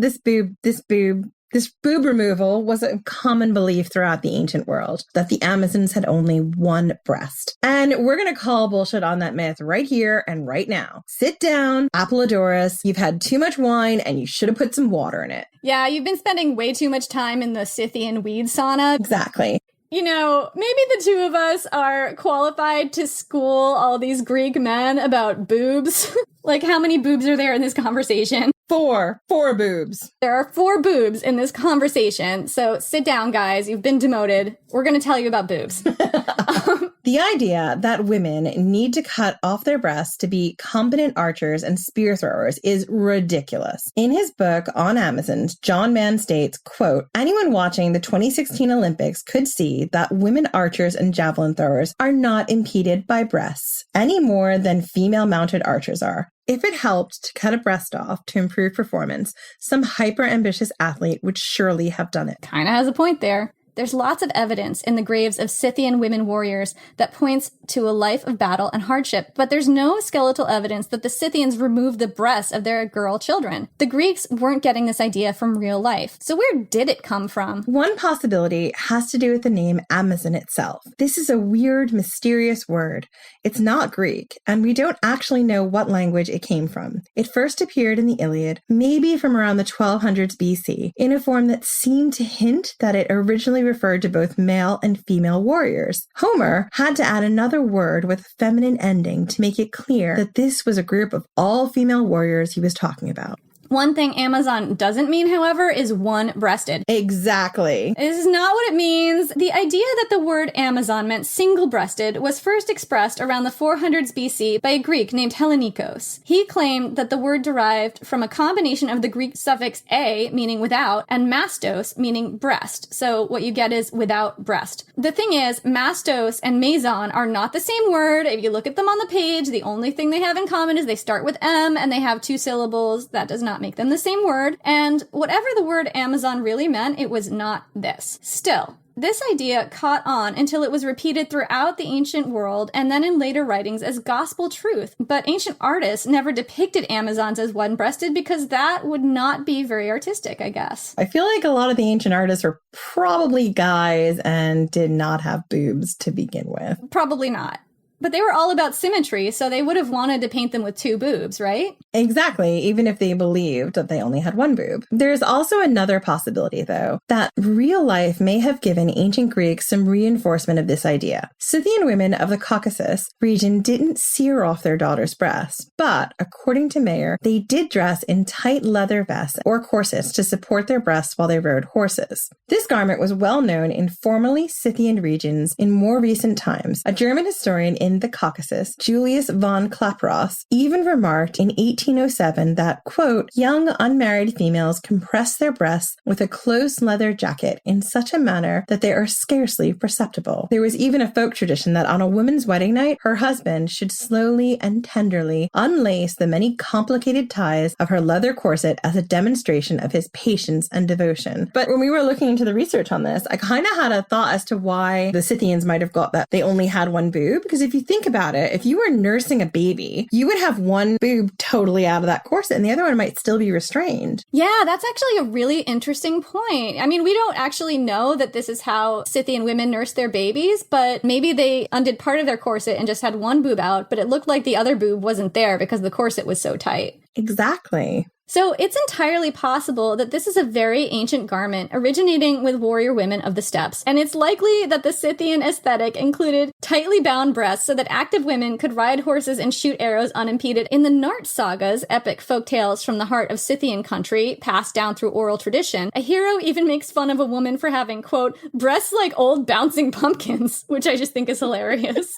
boob removal was a common belief throughout the ancient world, that the Amazons had only one breast. And we're going to call bullshit on that myth right here and right now. Sit down, Apollodorus. You've had too much wine and you should have put some water in it. Yeah, you've been spending way too much time in the Scythian weed sauna. Exactly. You know, maybe the two of us are qualified to school all these Greek men about boobs. Like, how many boobs are there in this conversation? Four boobs. There are 4 boobs in this conversation. So sit down, guys. You've been demoted. We're going to tell you about boobs. The idea that women need to cut off their breasts to be competent archers and spear throwers is ridiculous. In his book on Amazons, John Mann states, quote, "Anyone watching the 2016 Olympics could see that women archers and javelin throwers are not impeded by breasts any more than female-mounted archers are. If it helped to cut a breast off to improve performance, some hyper-ambitious athlete would surely have done it." Kinda has a point there. There's lots of evidence in the graves of Scythian women warriors that points to a life of battle and hardship, but there's no skeletal evidence that the Scythians removed the breasts of their girl children. The Greeks weren't getting this idea from real life. So where did it come from? One possibility has to do with the name Amazon itself. This is a weird, mysterious word. It's not Greek, and we don't actually know what language it came from. It first appeared in the Iliad, maybe from around the 1200s BC, in a form that seemed to hint that it originally referred to both male and female warriors. Homer had to add another word with a feminine ending to make it clear that this was a group of all female warriors he was talking about. One thing Amazon doesn't mean, however, is one-breasted. Exactly. This is not what it means. The idea that the word Amazon meant single-breasted was first expressed around the 400s BC by a Greek named Hellenikos. He claimed that the word derived from a combination of the Greek suffix a, meaning without, and mastos, meaning breast. So what you get is without breast. The thing is, mastos and meson are not the same word. If you look at them on the page, the only thing they have in common is they start with M and they have 2 syllables. That does not make them the same word. And whatever the word Amazon really meant, it was not this. Still, this idea caught on until it was repeated throughout the ancient world and then in later writings as gospel truth. But ancient artists never depicted Amazons as one-breasted because that would not be very artistic, I guess. I feel like a lot of the ancient artists were probably guys and did not have boobs to begin with. Probably not. But they were all about symmetry, so they would have wanted to paint them with 2 boobs, right? Exactly, even if they believed that they only had 1 boob. There's also another possibility, though, that real life may have given ancient Greeks some reinforcement of this idea. Scythian women of the Caucasus region didn't sear off their daughters' breasts, but, according to Mayer, they did dress in tight leather vests or corsets to support their breasts while they rode horses. This garment was well known in formerly Scythian regions in more recent times. A German historian in the Caucasus, Julius von Klaproth, even remarked in 1807 that, quote, young unmarried females compress their breasts with a close leather jacket in such a manner that they are scarcely perceptible. There was even a folk tradition that on a woman's wedding night, her husband should slowly and tenderly unlace the many complicated ties of her leather corset as a demonstration of his patience and devotion. But when we were looking into the research on this, I kind of had a thought as to why the Scythians might have got that they only had 1 boob, because if you think about it, if you were nursing a baby, you would have 1 boob totally out of that corset and the other one might still be restrained. Yeah, that's actually a really interesting point. I mean, we don't actually know that this is how Scythian women nurse their babies, but maybe they undid part of their corset and just had 1 boob out, but it looked like the other boob wasn't there because the corset was so tight. Exactly. So it's entirely possible that this is a very ancient garment originating with warrior women of the steppes, and it's likely that the Scythian aesthetic included tightly bound breasts so that active women could ride horses and shoot arrows unimpeded. In the Nart sagas, epic folktales from the heart of Scythian country, passed down through oral tradition, a hero even makes fun of a woman for having, quote, breasts like old bouncing pumpkins, which I just think is hilarious.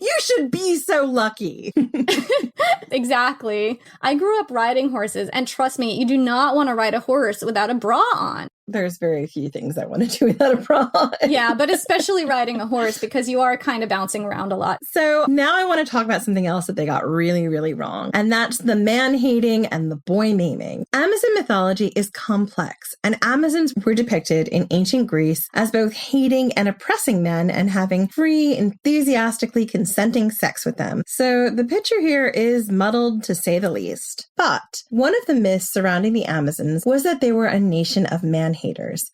You should be so lucky. Exactly. I grew up riding horses, and trust me, you do not want to ride a horse without a bra on. There's very few things I want to do without a bra on. Yeah, but especially riding a horse because you are kind of bouncing around a lot. So now I want to talk about something else that they got really, really wrong. And that's the man-hating and the boy-maiming. Amazon mythology is complex, and Amazons were depicted in ancient Greece as both hating and oppressing men and having free, enthusiastically consenting sex with them. So the picture here is muddled to say the least. But one of the myths surrounding the Amazons was that they were a nation of man-haters.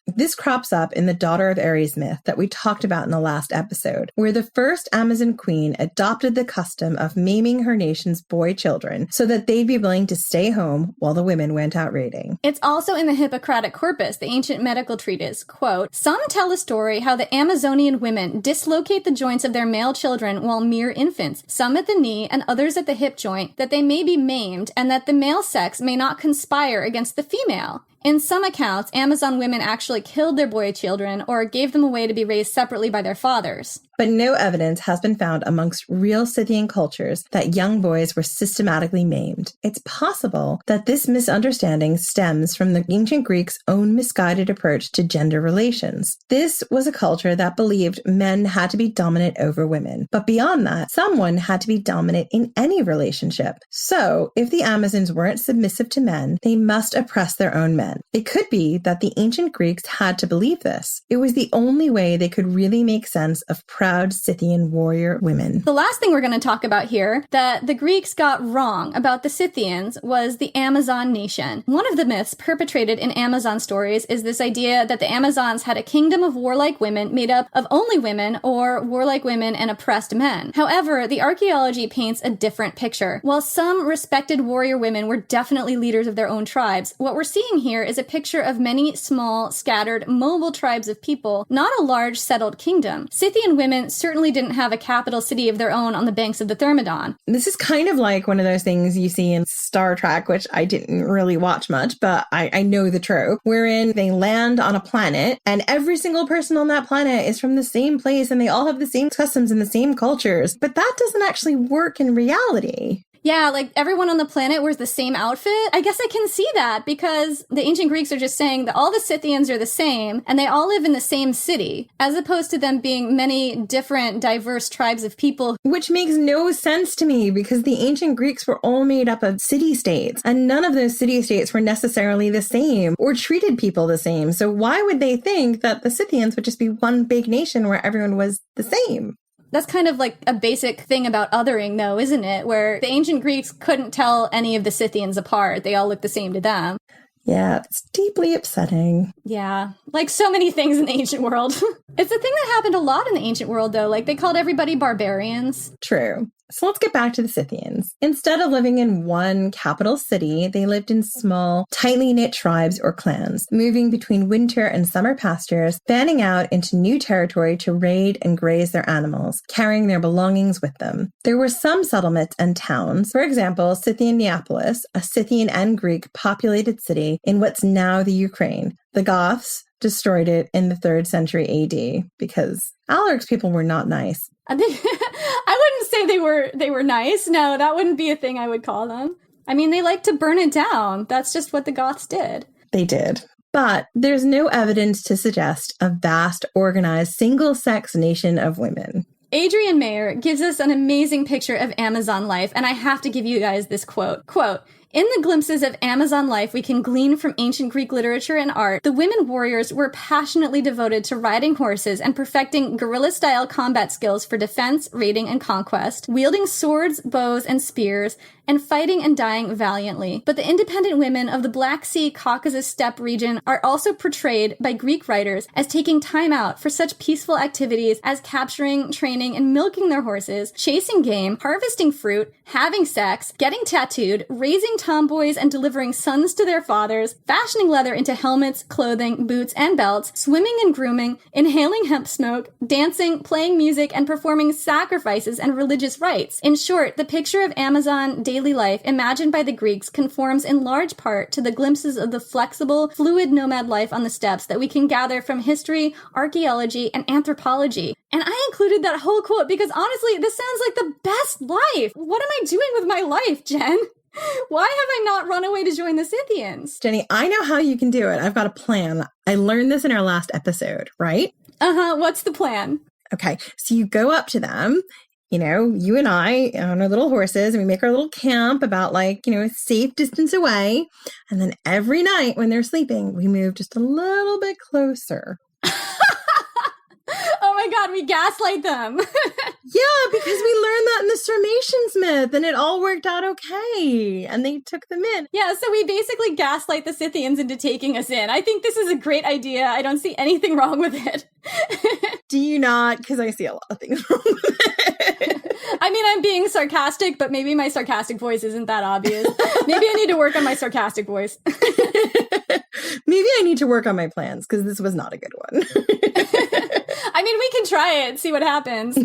This crops up in the Daughter of Ares myth that we talked about in the last episode, where the first Amazon queen adopted the custom of maiming her nation's boy children so that they'd be willing to stay home while the women went out raiding. It's also in the Hippocratic Corpus, the ancient medical treatise, quote, some tell a story how the Amazonian women dislocate the joints of their male children while mere infants, some at the knee and others at the hip joint, that they may be maimed and that the male sex may not conspire against the female. In some accounts, Amazon women actually killed their boy children or gave them away to be raised separately by their fathers. But no evidence has been found amongst real Scythian cultures that young boys were systematically maimed. It's possible that this misunderstanding stems from the ancient Greeks' own misguided approach to gender relations. This was a culture that believed men had to be dominant over women. But beyond that, someone had to be dominant in any relationship. So, if the Amazons weren't submissive to men, they must oppress their own men. It could be that the ancient Greeks had to believe this. It was the only way they could really make sense of proud Scythian warrior women. The last thing we're going to talk about here that the Greeks got wrong about the Scythians was the Amazon nation. One of the myths perpetrated in Amazon stories is this idea that the Amazons had a kingdom of warlike women made up of only women or warlike women and oppressed men. However, the archaeology paints a different picture. While some respected warrior women were definitely leaders of their own tribes, what we're seeing here is a picture of many small, scattered, mobile tribes of people, not a large settled kingdom. Scythian women women certainly didn't have a capital city of their own on the banks of the Thermodon. This is kind of like one of those things you see in Star Trek, which I didn't really watch much, but I know the trope, wherein they land on a planet and every single person on that planet is from the same place and they all have the same customs and the same cultures. But that doesn't actually work in reality. Yeah, like everyone on the planet wears the same outfit. I guess I can see that because the ancient Greeks are just saying that all the Scythians are the same and they all live in the same city, as opposed to them being many different, diverse tribes of people. Which makes no sense to me because the ancient Greeks were all made up of city-states and none of those city-states were necessarily the same or treated people the same. So why would they think that the Scythians would just be one big nation where everyone was the same? That's kind of like a basic thing about othering, though, isn't it? Where the ancient Greeks couldn't tell any of the Scythians apart. They all looked the same to them. Yeah, it's deeply upsetting. Yeah, like so many things in the ancient world. It's a thing that happened a lot in the ancient world, though. Like, they called everybody barbarians. True. So let's get back to the Scythians. Instead of living in one capital city, they lived in small, tightly knit tribes or clans, moving between winter and summer pastures, fanning out into new territory to raid and graze their animals, carrying their belongings with them. There were some settlements and towns, for example, Scythian Neapolis, a Scythian and Greek populated city in what's now the Ukraine. The Goths destroyed it in the 3rd century AD because Alaric's people were not nice. I wouldn't say they were nice. No, that wouldn't be a thing I would call them. I mean, they like to burn it down. That's just what the Goths did. They did. But there's no evidence to suggest a vast, organized, single-sex nation of women. Adrian Mayer gives us an amazing picture of Amazon life, and I have to give you guys this quote. Quote, "In the glimpses of Amazon life we can glean from ancient Greek literature and art, the women warriors were passionately devoted to riding horses and perfecting guerrilla-style combat skills for defense, raiding, and conquest, wielding swords, bows, and spears, and fighting and dying valiantly. But the independent women of the Black Sea Caucasus steppe region are also portrayed by Greek writers as taking time out for such peaceful activities as capturing, training, and milking their horses, chasing game, harvesting fruit, having sex, getting tattooed, raising tomboys and delivering sons to their fathers, fashioning leather into helmets, clothing, boots, and belts, swimming and grooming, inhaling hemp smoke, dancing, playing music, and performing sacrifices and religious rites. In short, the picture of Amazon daily life imagined by the Greeks conforms in large part to the glimpses of the flexible, fluid nomad life on the steppes that we can gather from history, archaeology, and anthropology." And I included that whole quote because honestly, this sounds like the best life. What am I doing with my life, Jen? Why have I not run away to join the Scythians? Jenny, I know how you can do it. I've got a plan. I learned this in our last episode, right? What's the plan? Okay, so you go up to them, you know, you and I on our little horses, and we make our little camp about a safe distance away. And then every night when they're sleeping, we move just a little bit closer. Oh my God, we gaslight them. Yeah, because we learned that in the Sarmatians myth and it all worked out okay. And they took them in. Yeah, so we basically gaslight the Scythians into taking us in. I think this is a great idea. I don't see anything wrong with it. Do you not? Because I see a lot of things wrong with it. I mean, I'm being sarcastic, but maybe my sarcastic voice isn't that obvious. Maybe I need to work on my sarcastic voice. Maybe I need to work on my plans because this was not a good one. I mean, we can try it, see what happens.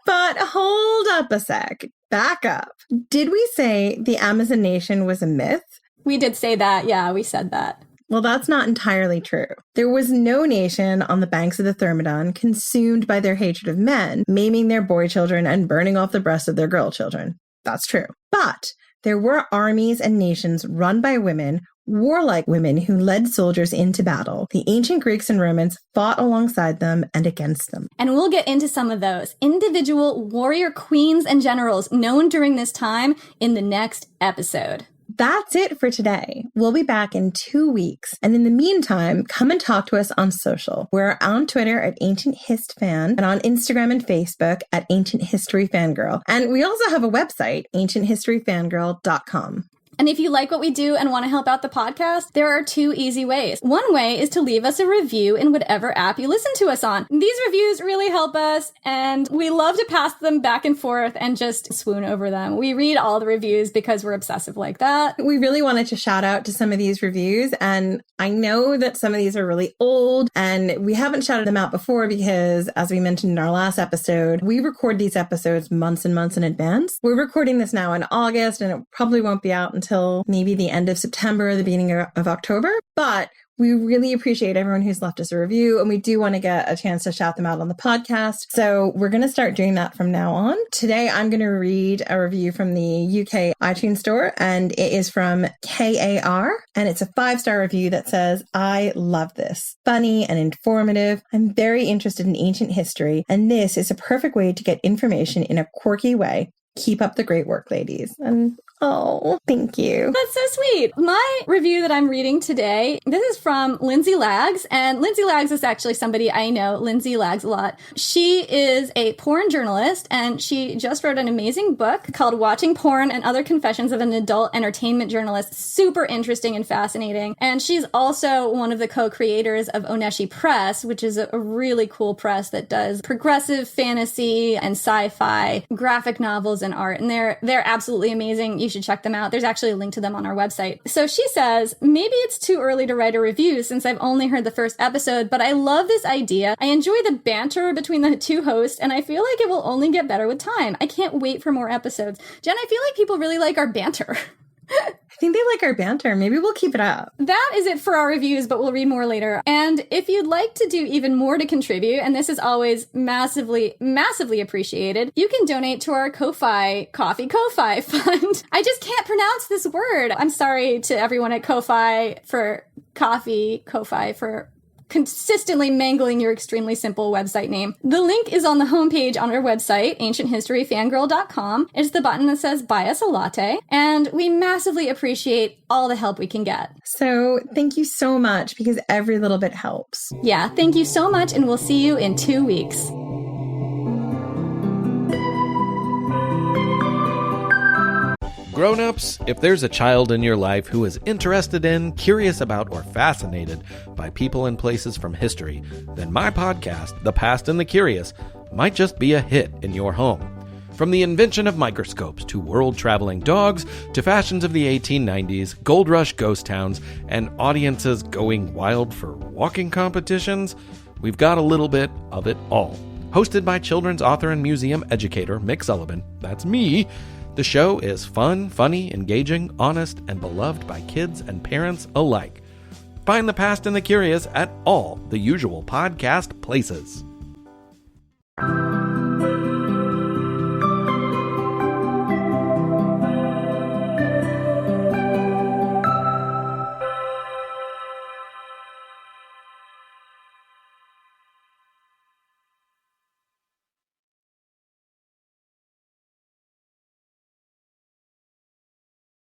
But hold up a sec. Back up. Did we say the Amazon nation was a myth? We did say that. Yeah, we said that. Well, that's not entirely true. There was no nation on the banks of the Thermodon consumed by their hatred of men, maiming their boy children and burning off the breasts of their girl children. That's true. But there were armies and nations run by women, warlike women who led soldiers into battle. The ancient Greeks and Romans fought alongside them and against them. And we'll get into some of those individual warrior queens and generals known during this time in the next episode. That's it for today. We'll be back in 2 weeks. And in the meantime, come and talk to us on social. We're on Twitter at Ancient Hist Fan and on Instagram and Facebook at Ancient History Fangirl. And we also have a website, ancienthistoryfangirl.com. And if you like what we do and want to help out the podcast, there are 2 easy ways. One way is to leave us a review in whatever app you listen to us on. These reviews really help us, and we love to pass them back and forth and just swoon over them. We read all the reviews because we're obsessive like that. We really wanted to shout out to some of these reviews, and I know that some of these are really old, and we haven't shouted them out before because, as we mentioned in our last episode, we record these episodes months and months in advance. We're recording this now in August, and it probably won't be out until maybe the end of September or the beginning of October, but we really appreciate everyone who's left us a review, and we do want to get a chance to shout them out on the podcast. So we're going to start doing that from now on. Today, I'm going to read a review from the UK iTunes store, and it is from KAR, and it's a 5-star review that says, "I love this. Funny and informative. I'm very interested in ancient history, and this is a perfect way to get information in a quirky way. Keep up the great work, ladies." And oh, thank you. That's so sweet. My review that I'm reading today, this is from Lindsay Lags. And Lindsay Lags is actually somebody I know. Lindsay Lags a lot. She is a porn journalist, and she just wrote an amazing book called Watching Porn and Other Confessions of an Adult Entertainment Journalist. Super interesting and fascinating. And she's also one of the co-creators of Oneshi Press, which is a really cool press that does progressive fantasy and sci-fi graphic novels and art. And they're absolutely amazing. You should check them out. There's actually a link to them on our website. So she says, "Maybe it's too early to write a review since I've only heard the first episode, but I love this idea. I enjoy the banter between the 2 hosts, and I feel like it will only get better with time. I can't wait for more episodes." Jen, I feel like people really like our banter. I think they like our banter. Maybe we'll keep it up. That is it for our reviews, but we'll read more later. And if you'd like to do even more to contribute, and this is always massively, massively appreciated, you can donate to our Ko-Fi fund. I just can't pronounce this word. I'm sorry to everyone at Ko-Fi for Ko-Fi for consistently mangling your extremely simple website name. The link is on the homepage on our website, ancienthistoryfangirl.com. It's the button that says "Buy us a latte," and we massively appreciate all the help we can get. So thank you so much, because every little bit helps. Yeah, thank you so much, and we'll see you in 2 weeks. Grown-ups, if there's a child in your life who is interested in, curious about, or fascinated by people and places from history, then my podcast, The Past and the Curious, might just be a hit in your home. From the invention of microscopes to world-traveling dogs to fashions of the 1890s, gold rush ghost towns, and audiences going wild for walking competitions, we've got a little bit of it all. Hosted by children's author and museum educator Mick Sullivan, that's me, the show is fun, funny, engaging, honest, and beloved by kids and parents alike. Find The Past and the Curious at all the usual podcast places.